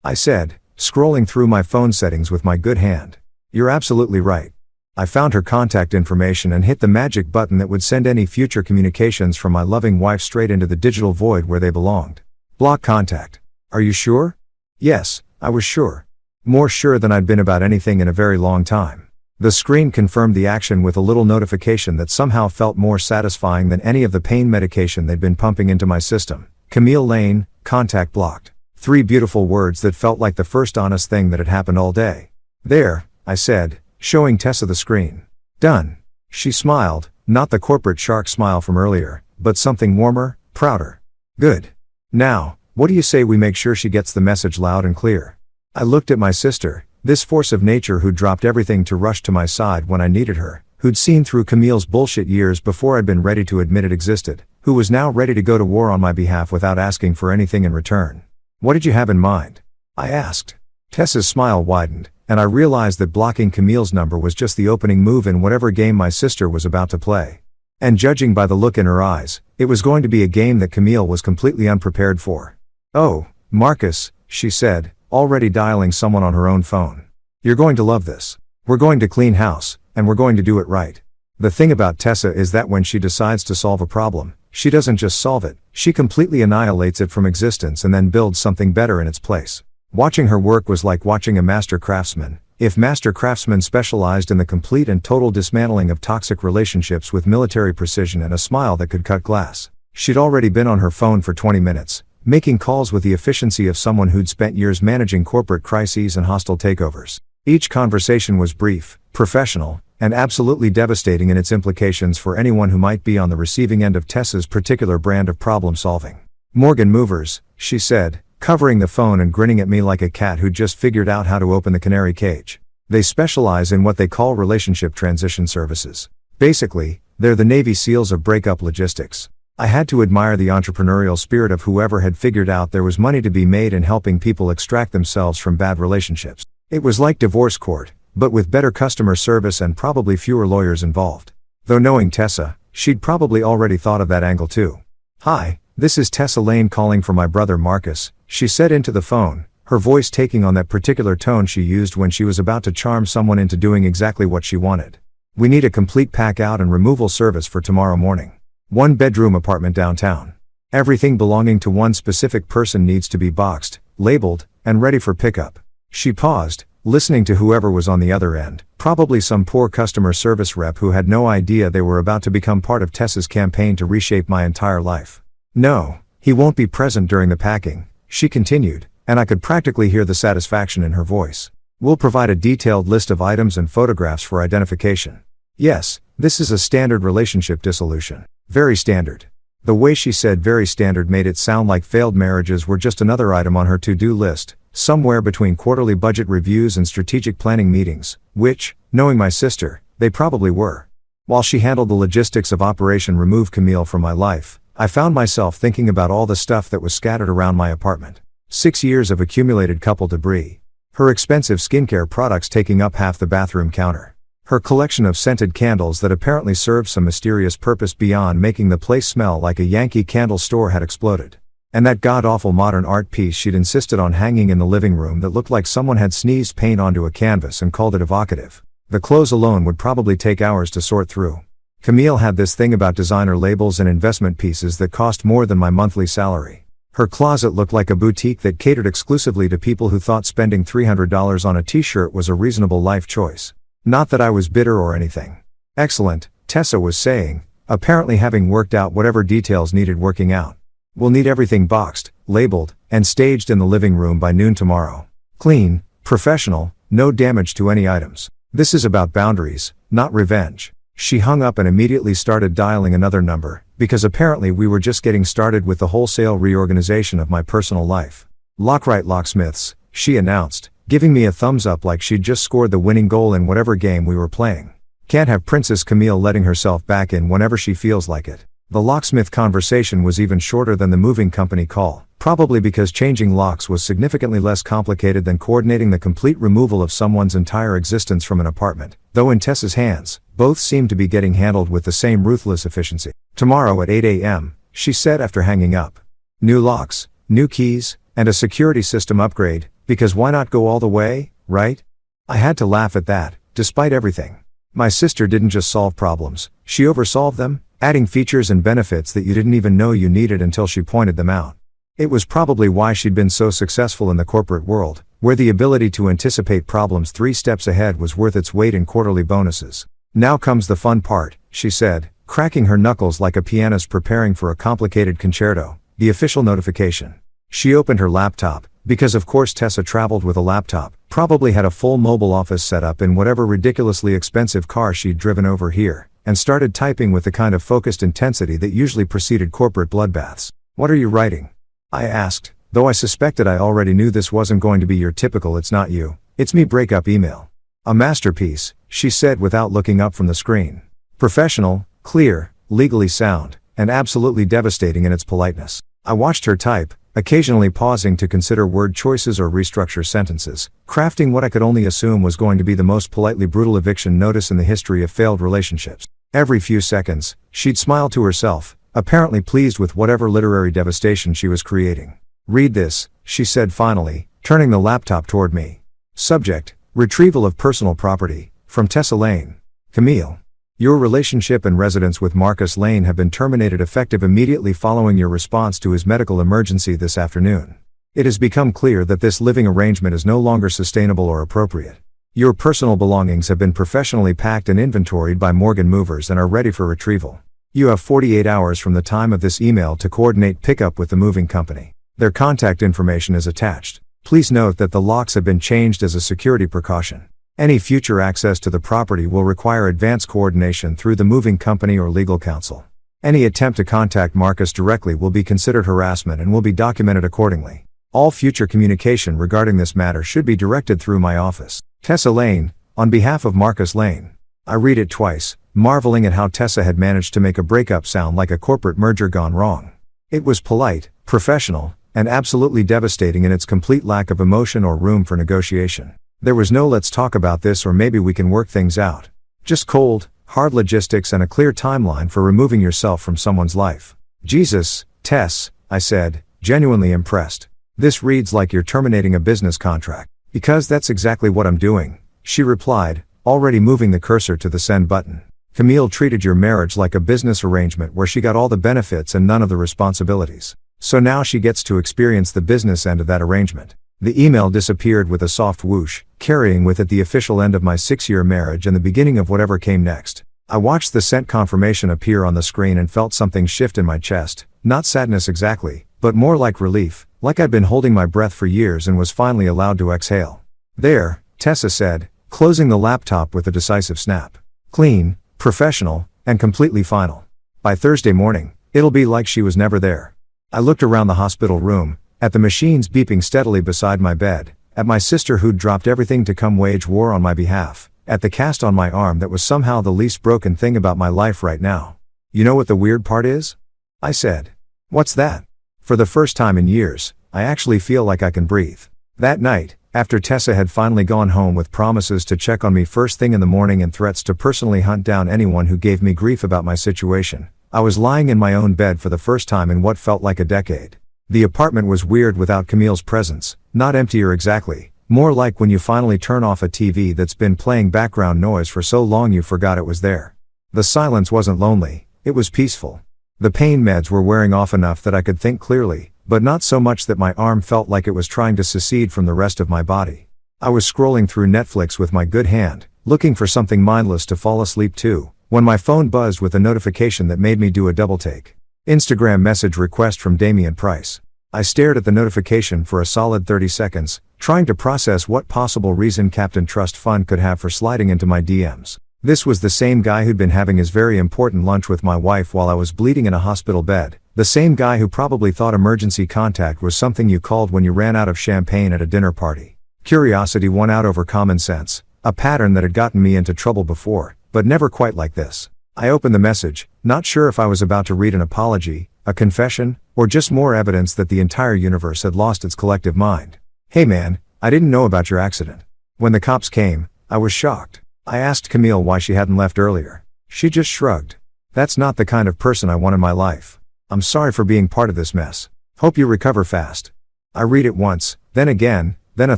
I said, scrolling through my phone settings with my good hand. "You're absolutely right." I found her contact information and hit the magic button that would send any future communications from my loving wife straight into the digital void where they belonged. Block contact. "Are you sure?" Yes, I was sure. More sure than I'd been about anything in a very long time. The screen confirmed the action with a little notification that somehow felt more satisfying than any of the pain medication they'd been pumping into my system. Camille Lane, contact blocked. 3 beautiful words that felt like the first honest thing that had happened all day. There, I said, showing Tessa the screen. Done. She smiled, not the corporate shark smile from earlier, but something warmer, prouder. Good. Now, what do you say we make sure she gets the message loud and clear? I looked at my sister, this force of nature who'd dropped everything to rush to my side when I needed her, who'd seen through Camille's bullshit years before I'd been ready to admit it existed, who was now ready to go to war on my behalf without asking for anything in return. What did you have in mind? I asked. Tessa's smile widened, and I realized that blocking Camille's number was just the opening move in whatever game my sister was about to play. And judging by the look in her eyes, it was going to be a game that Camille was completely unprepared for. Oh, Marcus, she said, already dialing someone on her own phone. You're going to love this. We're going to clean house, and we're going to do it right. The thing about Tessa is that when she decides to solve a problem, she doesn't just solve it, she completely annihilates it from existence and then builds something better in its place. Watching her work was like watching a master craftsman, if master craftsmen specialized in the complete and total dismantling of toxic relationships with military precision and a smile that could cut glass. She'd already been on her phone for 20 minutes, making calls with the efficiency of someone who'd spent years managing corporate crises and hostile takeovers. Each conversation was brief, professional, and absolutely devastating in its implications for anyone who might be on the receiving end of Tessa's particular brand of problem solving. Morgan Movers, she said, covering the phone and grinning at me like a cat who'd just figured out how to open the canary cage. They specialize in what they call relationship transition services. Basically, they're the Navy SEALs of breakup logistics. I had to admire the entrepreneurial spirit of whoever had figured out there was money to be made in helping people extract themselves from bad relationships. It was like divorce court, but with better customer service and probably fewer lawyers involved. Though knowing Tessa, she'd probably already thought of that angle too. Hi, this is Tessa Lane calling for my brother Marcus, she said into the phone, her voice taking on that particular tone she used when she was about to charm someone into doing exactly what she wanted. We need a complete pack out and removal service for tomorrow morning. 1-bedroom apartment downtown. Everything belonging to one specific person needs to be boxed, labeled, and ready for pickup. She paused, listening to whoever was on the other end, probably some poor customer service rep who had no idea they were about to become part of Tessa's campaign to reshape my entire life. No, he won't be present during the packing, she continued, and I could practically hear the satisfaction in her voice. We'll provide a detailed list of items and photographs for identification. Yes, this is a standard relationship dissolution. Very standard. The way she said very standard made it sound like failed marriages were just another item on her to-do list, somewhere between quarterly budget reviews and strategic planning meetings, which, knowing my sister, they probably were. While she handled the logistics of Operation Remove Camille from my life, I found myself thinking about all the stuff that was scattered around my apartment. 6 years of accumulated couple debris. Her expensive skincare products taking up half the bathroom counter. Her collection of scented candles that apparently served some mysterious purpose beyond making the place smell like a Yankee Candle store had exploded. And that god-awful modern art piece she'd insisted on hanging in the living room that looked like someone had sneezed paint onto a canvas and called it evocative. The clothes alone would probably take hours to sort through. Camille had this thing about designer labels and investment pieces that cost more than my monthly salary. Her closet looked like a boutique that catered exclusively to people who thought spending $300 on a t-shirt was a reasonable life choice. Not that I was bitter or anything. Excellent, Tessa was saying, apparently having worked out whatever details needed working out. We'll need everything boxed, labeled, and staged in the living room by noon tomorrow. Clean, professional, no damage to any items. This is about boundaries, not revenge. She hung up and immediately started dialing another number, because apparently we were just getting started with the wholesale reorganization of my personal life. Lockright Locksmiths, she announced, giving me a thumbs up like she'd just scored the winning goal in whatever game we were playing. Can't have Princess Camille letting herself back in whenever she feels like it. The locksmith conversation was even shorter than the moving company call, probably because changing locks was significantly less complicated than coordinating the complete removal of someone's entire existence from an apartment, though in Tessa's hands, both seemed to be getting handled with the same ruthless efficiency. Tomorrow at 8 a.m., she said after hanging up. New locks, new keys, and a security system upgrade, because why not go all the way, right? I had to laugh at that, despite everything. My sister didn't just solve problems, she oversolved them, adding features and benefits that you didn't even know you needed until she pointed them out. It was probably why she'd been so successful in the corporate world, where the ability to anticipate problems 3 steps ahead was worth its weight in quarterly bonuses. "Now comes the fun part," she said, cracking her knuckles like a pianist preparing for a complicated concerto, the official notification. She opened her laptop, because of course Tessa traveled with a laptop, probably had a full mobile office set up in whatever ridiculously expensive car she'd driven over here, and started typing with the kind of focused intensity that usually preceded corporate bloodbaths. "What are you writing?" I asked, though I suspected I already knew this wasn't going to be your typical "it's not you, it's me" breakup email. "A masterpiece," she said without looking up from the screen. "Professional, clear, legally sound, and absolutely devastating in its politeness." I watched her type, occasionally pausing to consider word choices or restructure sentences, crafting what I could only assume was going to be the most politely brutal eviction notice in the history of failed relationships. Every few seconds, she'd smile to herself, apparently pleased with whatever literary devastation she was creating. "Read this," she said finally, turning the laptop toward me. Subject: Retrieval of personal property, from Tessa Lane. Camille. Your relationship and residence with Marcus Lane have been terminated effective immediately following your response to his medical emergency this afternoon. It has become clear that this living arrangement is no longer sustainable or appropriate. Your personal belongings have been professionally packed and inventoried by Morgan Movers and are ready for retrieval. You have 48 hours from the time of this email to coordinate pickup with the moving company. Their contact information is attached. Please note that the locks have been changed as a security precaution. Any future access to the property will require advance coordination through the moving company or legal counsel. Any attempt to contact Marcus directly will be considered harassment and will be documented accordingly. All future communication regarding this matter should be directed through my office. Tessa Lane, on behalf of Marcus Lane. I read it twice, marveling at how Tessa had managed to make a breakup sound like a corporate merger gone wrong. It was polite, professional, and absolutely devastating in its complete lack of emotion or room for negotiation. There was no "let's talk about this" or "maybe we can work things out." Just cold, hard logistics and a clear timeline for removing yourself from someone's life. "Jesus, Tess," I said, genuinely impressed. "This reads like you're terminating a business contract." "Because that's exactly what I'm doing," she replied, already moving the cursor to the send button. "Camille treated your marriage like a business arrangement where she got all the benefits and none of the responsibilities. So now she gets to experience the business end of that arrangement." The email disappeared with a soft whoosh, carrying with it the official end of my 6-year marriage and the beginning of whatever came next. I watched the sent confirmation appear on the screen and felt something shift in my chest, not sadness exactly, but more like relief, like I'd been holding my breath for years and was finally allowed to exhale. "There," Tessa said, closing the laptop with a decisive snap. "Clean, professional, and completely final. By Thursday morning, it'll be like she was never there." I looked around the hospital room, at the machines beeping steadily beside my bed, at my sister who'd dropped everything to come wage war on my behalf, at the cast on my arm that was somehow the least broken thing about my life right now. "You know what the weird part is?" I said. "What's that?" "For the first time in years, I actually feel like I can breathe." That night, after Tessa had finally gone home with promises to check on me first thing in the morning and threats to personally hunt down anyone who gave me grief about my situation, I was lying in my own bed for the first time in what felt like a decade. The apartment was weird without Camille's presence, not emptier exactly, more like when you finally turn off a TV that's been playing background noise for so long you forgot it was there. The silence wasn't lonely, it was peaceful. The pain meds were wearing off enough that I could think clearly, but not so much that my arm felt like it was trying to secede from the rest of my body. I was scrolling through Netflix with my good hand, looking for something mindless to fall asleep to, when my phone buzzed with a notification that made me do a double take. Instagram message request from Damian Price. I stared at the notification for a solid 30 seconds, trying to process what possible reason Captain Trust Fund could have for sliding into my DMs. This was the same guy who'd been having his very important lunch with my wife while I was bleeding in a hospital bed, the same guy who probably thought emergency contact was something you called when you ran out of champagne at a dinner party. Curiosity won out over common sense, a pattern that had gotten me into trouble before, but never quite like this. I opened the message, not sure if I was about to read an apology, a confession, or just more evidence that the entire universe had lost its collective mind. "Hey man, I didn't know about your accident. When the cops came, I was shocked. I asked Camille why she hadn't left earlier. She just shrugged. That's not the kind of person I want in my life. I'm sorry for being part of this mess. Hope you recover fast." I read it once, then again, then a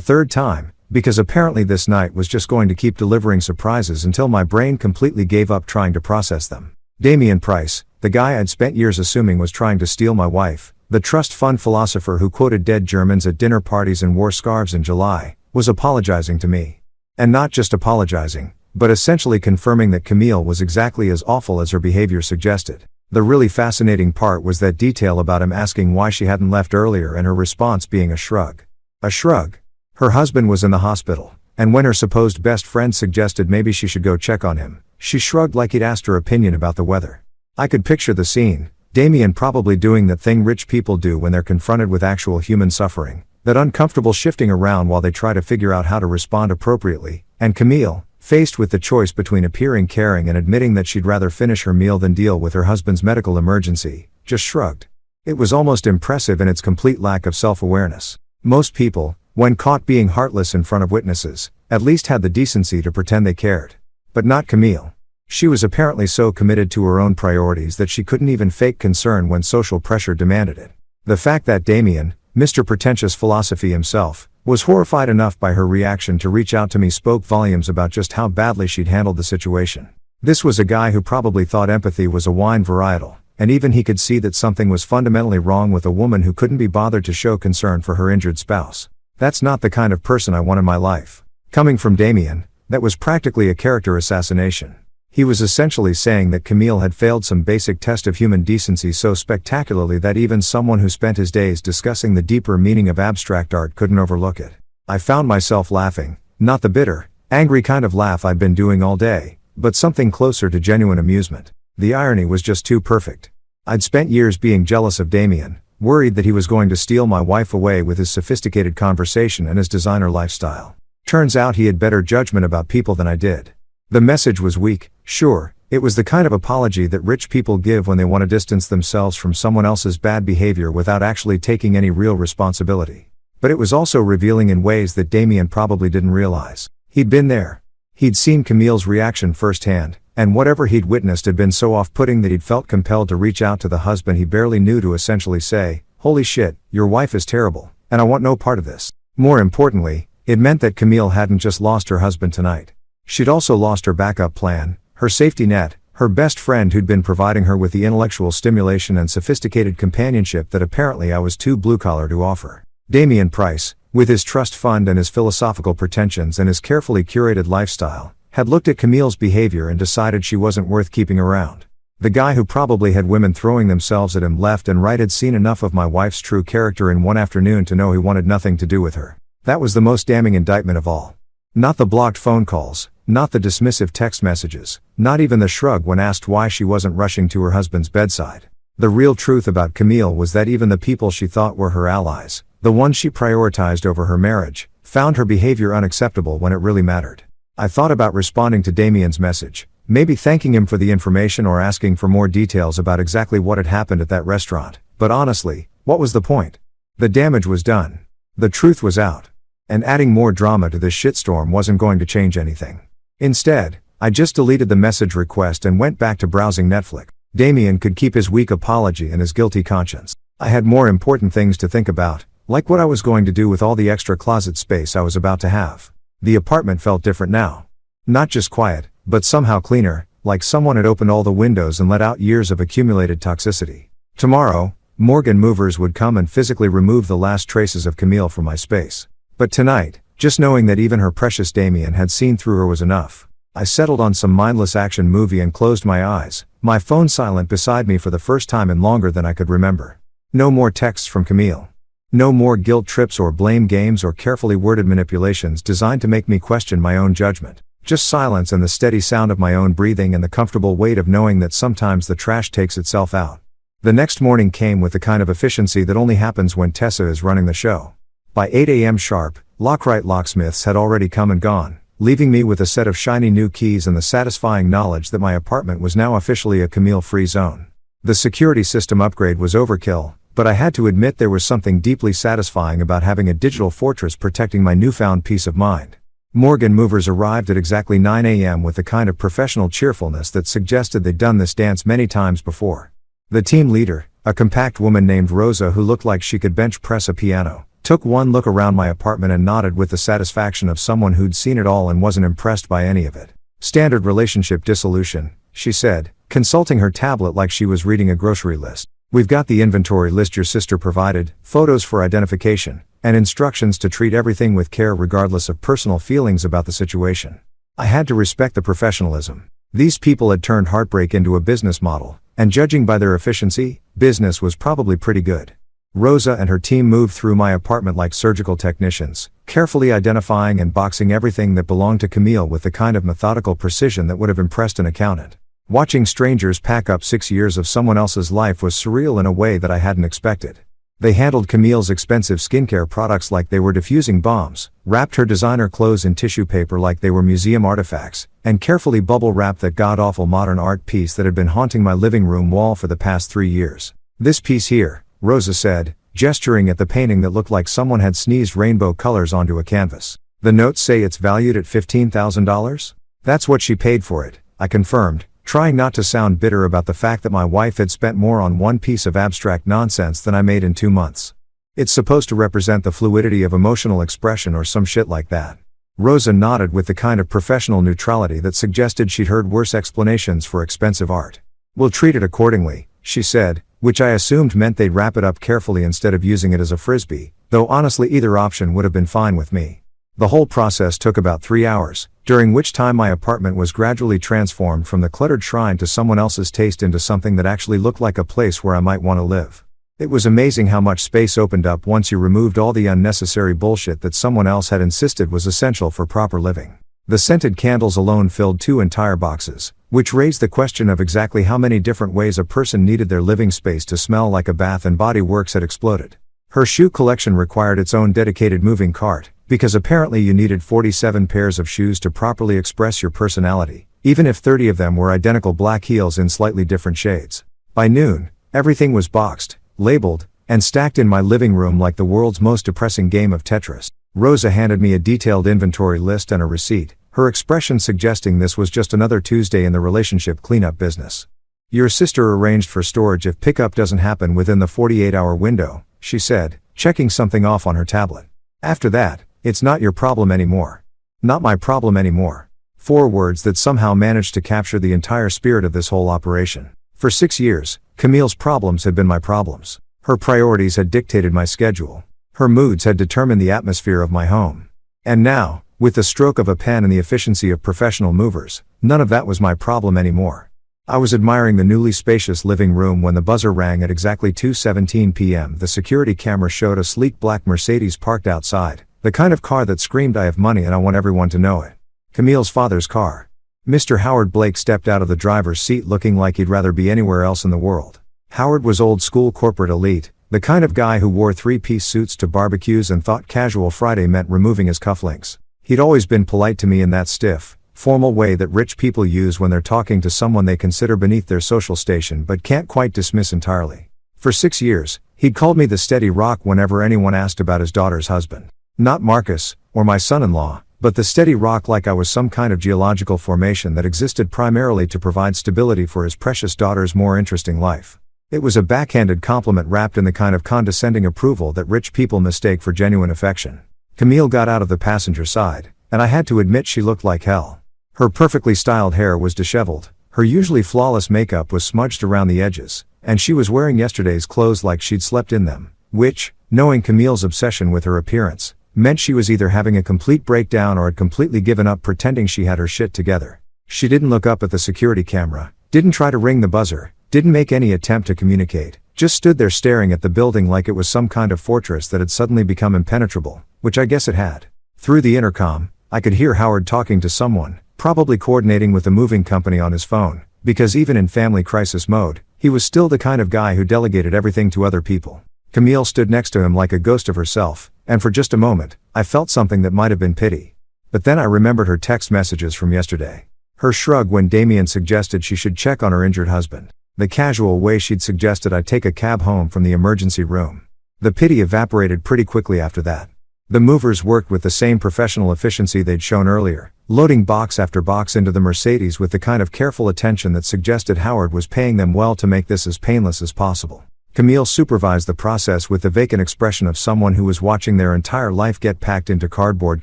third time, because apparently this night was just going to keep delivering surprises until my brain completely gave up trying to process them. Damian Price, the guy I'd spent years assuming was trying to steal my wife, The trust fund philosopher who quoted dead Germans at dinner parties and wore scarves in July, was apologizing to me. And not just apologizing, but essentially confirming that Camille was exactly as awful as her behavior suggested. The really fascinating part was that detail about him asking why she hadn't left earlier and her response being a shrug. A shrug. Her husband was in the hospital, and when her supposed best friend suggested maybe she should go check on him, she shrugged like he'd asked her opinion about the weather. I could picture the scene, Damien probably doing that thing rich people do when they're confronted with actual human suffering, that uncomfortable shifting around while they try to figure out how to respond appropriately, and Camille, faced with the choice between appearing caring and admitting that she'd rather finish her meal than deal with her husband's medical emergency, just shrugged. It was almost impressive in its complete lack of self-awareness. Most people, when caught being heartless in front of witnesses, at least had the decency to pretend they cared. But not Camille. She was apparently so committed to her own priorities that she couldn't even fake concern when social pressure demanded it. The fact that Damien, Mr. Pretentious Philosophy himself, was horrified enough by her reaction to reach out to me spoke volumes about just how badly she'd handled the situation. This was a guy who probably thought empathy was a wine varietal, and even he could see that something was fundamentally wrong with a woman who couldn't be bothered to show concern for her injured spouse. That's not the kind of person I want in my life. Coming from Damien, that was practically a character assassination. He was essentially saying that Camille had failed some basic test of human decency so spectacularly that even someone who spent his days discussing the deeper meaning of abstract art couldn't overlook it. I found myself laughing, not the bitter, angry kind of laugh I'd been doing all day, but something closer to genuine amusement. The irony was just too perfect. I'd spent years being jealous of Damien, worried that he was going to steal my wife away with his sophisticated conversation and his designer lifestyle. Turns out he had better judgment about people than I did. The message was weak, sure, it was the kind of apology that rich people give when they want to distance themselves from someone else's bad behavior without actually taking any real responsibility. But it was also revealing in ways that Damien probably didn't realize. He'd been there. He'd seen Camille's reaction firsthand, and whatever he'd witnessed had been so off-putting that he'd felt compelled to reach out to the husband he barely knew to essentially say, "Holy shit, your wife is terrible, and I want no part of this." More importantly, it meant that Camille hadn't just lost her husband tonight. She'd also lost her backup plan, her safety net, her best friend who'd been providing her with the intellectual stimulation and sophisticated companionship that apparently I was too blue-collar to offer. Damien Price, with his trust fund and his philosophical pretensions and his carefully curated lifestyle, had looked at Camille's behavior and decided she wasn't worth keeping around. The guy who probably had women throwing themselves at him left and right had seen enough of my wife's true character in one afternoon to know he wanted nothing to do with her. That was the most damning indictment of all. Not the blocked phone calls, not the dismissive text messages, not even the shrug when asked why she wasn't rushing to her husband's bedside. The real truth about Camille was that even the people she thought were her allies, the ones she prioritized over her marriage, found her behavior unacceptable when it really mattered. I thought about responding to Damien's message, maybe thanking him for the information or asking for more details about exactly what had happened at that restaurant, but honestly, what was the point? The damage was done. The truth was out. And adding more drama to this shitstorm wasn't going to change anything. Instead, I just deleted the message request and went back to browsing Netflix. Damien could keep his weak apology and his guilty conscience. I had more important things to think about, like what I was going to do with all the extra closet space I was about to have. The apartment felt different now. Not just quiet, but somehow cleaner, like someone had opened all the windows and let out years of accumulated toxicity. Tomorrow, Morgan movers would come and physically remove the last traces of Camille from my space. But tonight, just knowing that even her precious Damien had seen through her was enough. I settled on some mindless action movie and closed my eyes, my phone silent beside me for the first time in longer than I could remember. No more texts from Camille. No more guilt trips or blame games or carefully worded manipulations designed to make me question my own judgment. Just silence and the steady sound of my own breathing and the comfortable weight of knowing that sometimes the trash takes itself out. The next morning came with the kind of efficiency that only happens when Tessa is running the show. By 8 a.m. sharp, Lockright locksmiths had already come and gone, leaving me with a set of shiny new keys and the satisfying knowledge that my apartment was now officially a Camille-free zone. The security system upgrade was overkill, but I had to admit there was something deeply satisfying about having a digital fortress protecting my newfound peace of mind. Morgan movers arrived at exactly 9 a.m. with the kind of professional cheerfulness that suggested they'd done this dance many times before. The team leader, a compact woman named Rosa who looked like she could bench press a piano, took one look around my apartment and nodded with the satisfaction of someone who'd seen it all and wasn't impressed by any of it. "Standard relationship dissolution," she said, consulting her tablet like she was reading a grocery list. We've got the inventory list your sister provided, photos for identification, and instructions to treat everything with care regardless of personal feelings about the situation. I had to respect the professionalism. These people had turned heartbreak into a business model, and judging by their efficiency, business was probably pretty good. Rosa and her team moved through my apartment like surgical technicians, carefully identifying and boxing everything that belonged to Camille with the kind of methodical precision that would have impressed an accountant. Watching strangers pack up 6 years of someone else's life was surreal in a way that I hadn't expected. They handled Camille's expensive skincare products like they were diffusing bombs, wrapped her designer clothes in tissue paper like they were museum artifacts, and carefully bubble-wrapped that god-awful modern art piece that had been haunting my living room wall for the past 3 years. "This piece here," Rosa said, gesturing at the painting that looked like someone had sneezed rainbow colors onto a canvas. "The notes say it's valued at $15,000? That's what she paid for it," I confirmed, trying not to sound bitter about the fact that my wife had spent more on one piece of abstract nonsense than I made in 2 months. "It's supposed to represent the fluidity of emotional expression or some shit like that." Rosa nodded with the kind of professional neutrality that suggested she'd heard worse explanations for expensive art. "We'll treat it accordingly," she said, which I assumed meant they'd wrap it up carefully instead of using it as a frisbee, though honestly either option would have been fine with me. The whole process took about 3 hours, during which time my apartment was gradually transformed from the cluttered shrine to someone else's taste into something that actually looked like a place where I might want to live. It was amazing how much space opened up once you removed all the unnecessary bullshit that someone else had insisted was essential for proper living. The scented candles alone filled 2 entire boxes, which raised the question of exactly how many different ways a person needed their living space to smell like a Bath and Body Works had exploded. Her shoe collection required its own dedicated moving cart, because apparently you needed 47 pairs of shoes to properly express your personality, even if 30 of them were identical black heels in slightly different shades. By noon, everything was boxed, labeled, and stacked in my living room like the world's most depressing game of Tetris. Rosa handed me a detailed inventory list and a receipt, her expression suggesting this was just another Tuesday in the relationship cleanup business. "Your sister arranged for storage if pickup doesn't happen within the 48-hour window," she said, checking something off on her tablet. "After that, it's not your problem anymore." Not my problem anymore. 4 words that somehow managed to capture the entire spirit of this whole operation. For 6 years, Camille's problems had been my problems. Her priorities had dictated my schedule. Her moods had determined the atmosphere of my home. And now, with the stroke of a pen and the efficiency of professional movers, none of that was my problem anymore. I was admiring the newly spacious living room when the buzzer rang at exactly 2:17 p.m. The security camera showed a sleek black Mercedes parked outside, the kind of car that screamed "I have money and I want everyone to know it." Camille's father's car. Mr. Howard Blake stepped out of the driver's seat looking like he'd rather be anywhere else in the world. Howard was old school corporate elite, the kind of guy who wore 3-piece suits to barbecues and thought casual Friday meant removing his cufflinks. He'd always been polite to me in that stiff, formal way that rich people use when they're talking to someone they consider beneath their social station but can't quite dismiss entirely. For 6 years, he'd called me the steady rock whenever anyone asked about his daughter's husband. Not Marcus, or my son-in-law, but the steady rock like I was some kind of geological formation that existed primarily to provide stability for his precious daughter's more interesting life. It was a backhanded compliment wrapped in the kind of condescending approval that rich people mistake for genuine affection. Camille got out of the passenger side, and I had to admit she looked like hell. Her perfectly styled hair was disheveled, her usually flawless makeup was smudged around the edges, and she was wearing yesterday's clothes like she'd slept in them, which, knowing Camille's obsession with her appearance, meant she was either having a complete breakdown or had completely given up pretending she had her shit together. She didn't look up at the security camera, didn't try to ring the buzzer, didn't make any attempt to communicate, just stood there staring at the building like it was some kind of fortress that had suddenly become impenetrable, which I guess it had. Through the intercom, I could hear Howard talking to someone, probably coordinating with the moving company on his phone, because even in family crisis mode, he was still the kind of guy who delegated everything to other people. Camille stood next to him like a ghost of herself, and for just a moment, I felt something that might have been pity. But then I remembered her text messages from yesterday. Her shrug when Damien suggested she should check on her injured husband. The casual way she'd suggested I take a cab home from the emergency room. The pity evaporated pretty quickly after that. The movers worked with the same professional efficiency they'd shown earlier, loading box after box into the Mercedes with the kind of careful attention that suggested Howard was paying them well to make this as painless as possible. Camille supervised the process with the vacant expression of someone who was watching their entire life get packed into cardboard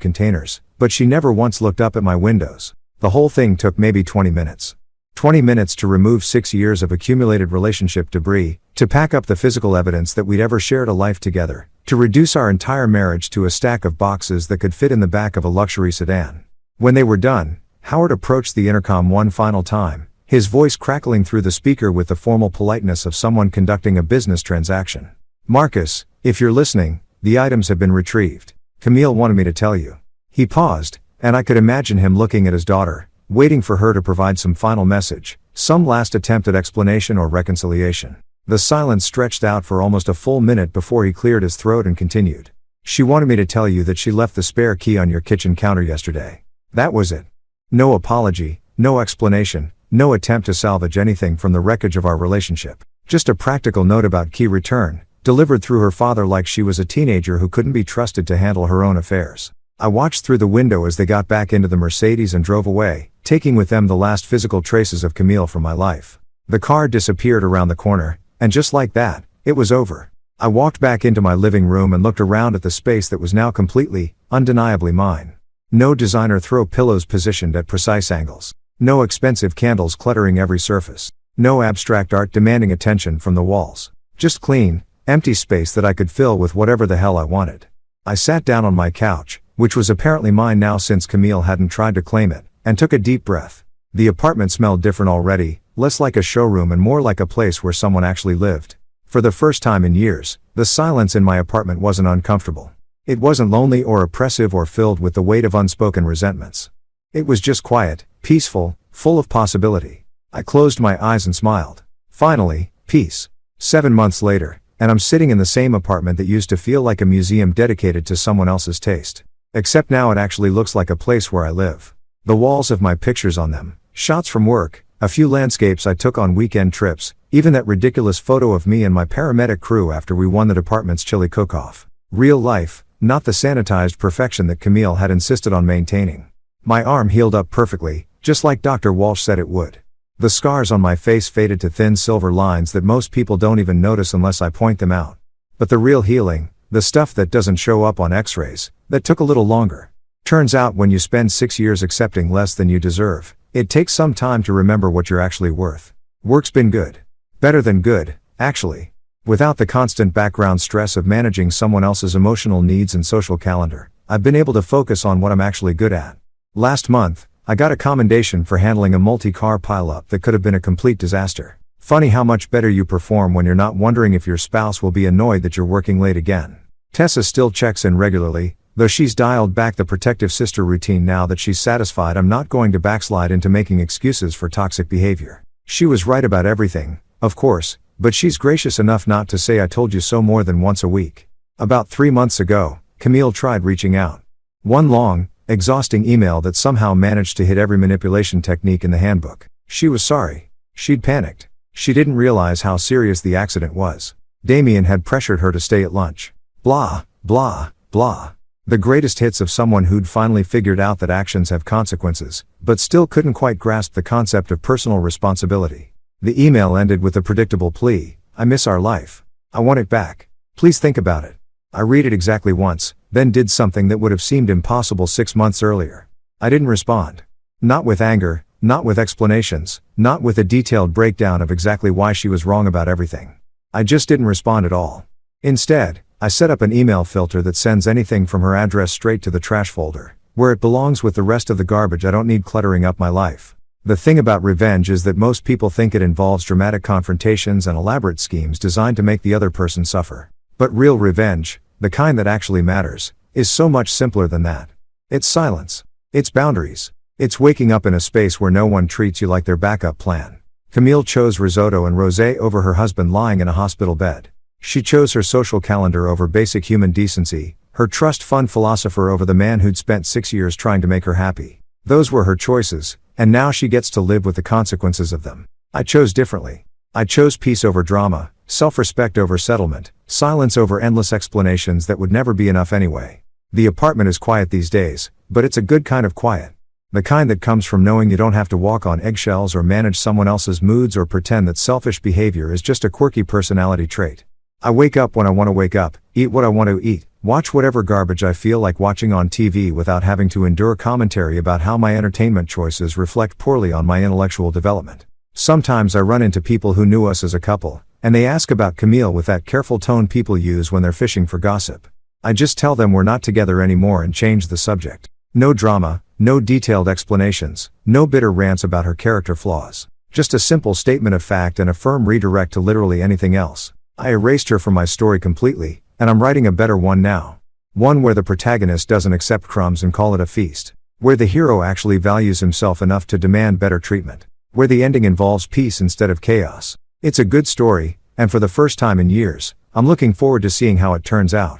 containers, but she never once looked up at my windows. The whole thing took maybe 20 minutes. 20 minutes to remove 6 years of accumulated relationship debris, to pack up the physical evidence that we'd ever shared a life together, to reduce our entire marriage to a stack of boxes that could fit in the back of a luxury sedan. When they were done, Howard approached the intercom one final time, his voice crackling through the speaker with the formal politeness of someone conducting a business transaction. "Marcus, if you're listening, the items have been retrieved. Camille wanted me to tell you." He paused, and I could imagine him looking at his daughter, waiting for her to provide some final message, some last attempt at explanation or reconciliation. The silence stretched out for almost a full minute before he cleared his throat and continued. "She wanted me to tell you that she left the spare key on your kitchen counter yesterday. That was it. No apology, no explanation, no attempt to salvage anything from the wreckage of our relationship. Just a practical note about key return, delivered through her father like she was a teenager who couldn't be trusted to handle her own affairs." I watched through the window as they got back into the Mercedes and drove away, taking with them the last physical traces of Camille from my life. The car disappeared around the corner, and just like that, it was over. I walked back into my living room and looked around at the space that was now completely, undeniably mine. No designer throw pillows positioned at precise angles. No expensive candles cluttering every surface. No abstract art demanding attention from the walls. Just clean, empty space that I could fill with whatever the hell I wanted. I sat down on my couch, which was apparently mine now since Camille hadn't tried to claim it, and took a deep breath. The apartment smelled different already, less like a showroom and more like a place where someone actually lived. For the first time in years, the silence in my apartment wasn't uncomfortable. It wasn't lonely or oppressive or filled with the weight of unspoken resentments. It was just quiet, peaceful, full of possibility. I closed my eyes and smiled. Finally, peace. 7 months later, and I'm sitting in the same apartment that used to feel like a museum dedicated to someone else's taste. Except now it actually looks like a place where I live. The walls have my pictures on them, shots from work, a few landscapes I took on weekend trips, even that ridiculous photo of me and my paramedic crew after we won the department's chili cook-off. Real life, not the sanitized perfection that Camille had insisted on maintaining. My arm healed up perfectly, just like Dr. Walsh said it would. The scars on my face faded to thin silver lines that most people don't even notice unless I point them out. But the real healing, the stuff that doesn't show up on x-rays, that took a little longer. Turns out when you spend 6 years accepting less than you deserve, it takes some time to remember what you're actually worth. Work's been good. Better than good, actually. Without the constant background stress of managing someone else's emotional needs and social calendar, I've been able to focus on what I'm actually good at. Last month, I got a commendation for handling a multi-car pileup that could have been a complete disaster. Funny how much better you perform when you're not wondering if your spouse will be annoyed that you're working late again. Tessa still checks in regularly, though she's dialed back the protective sister routine now that she's satisfied I'm not going to backslide into making excuses for toxic behavior. She was right about everything, of course, but she's gracious enough not to say I told you so more than once a week. About 3 months ago, Camille tried reaching out. One long, exhausting email that somehow managed to hit every manipulation technique in the handbook. She was sorry. She'd panicked. She didn't realize how serious the accident was. Damien had pressured her to stay at lunch. Blah, blah, blah. The greatest hits of someone who'd finally figured out that actions have consequences, but still couldn't quite grasp the concept of personal responsibility. The email ended with a predictable plea: "I miss our life. I want it back. Please think about it." I read it exactly once, then did something that would have seemed impossible 6 months earlier. I didn't respond. Not with anger, not with explanations, not with a detailed breakdown of exactly why she was wrong about everything. I just didn't respond at all. Instead, I set up an email filter that sends anything from her address straight to the trash folder, where it belongs with the rest of the garbage I don't need cluttering up my life. The thing about revenge is that most people think it involves dramatic confrontations and elaborate schemes designed to make the other person suffer. But real revenge, the kind that actually matters, is so much simpler than that. It's silence. It's boundaries. It's waking up in a space where no one treats you like their backup plan. Camille chose risotto and rosé over her husband lying in a hospital bed. She chose her social calendar over basic human decency, her trust fund philosopher over the man who'd spent 6 years trying to make her happy. Those were her choices, and now she gets to live with the consequences of them. I chose differently. I chose peace over drama, self-respect over settlement, silence over endless explanations that would never be enough anyway. The apartment is quiet these days, but it's a good kind of quiet. The kind that comes from knowing you don't have to walk on eggshells or manage someone else's moods or pretend that selfish behavior is just a quirky personality trait. I wake up when I want to wake up, eat what I want to eat, watch whatever garbage I feel like watching on TV without having to endure commentary about how my entertainment choices reflect poorly on my intellectual development. Sometimes I run into people who knew us as a couple, and they ask about Camille with that careful tone people use when they're fishing for gossip. I just tell them we're not together anymore and change the subject. No drama, no detailed explanations, no bitter rants about her character flaws. Just a simple statement of fact and a firm redirect to literally anything else. I erased her from my story completely, and I'm writing a better one now. One where the protagonist doesn't accept crumbs and call it a feast. Where the hero actually values himself enough to demand better treatment. Where the ending involves peace instead of chaos. It's a good story, and for the first time in years, I'm looking forward to seeing how it turns out.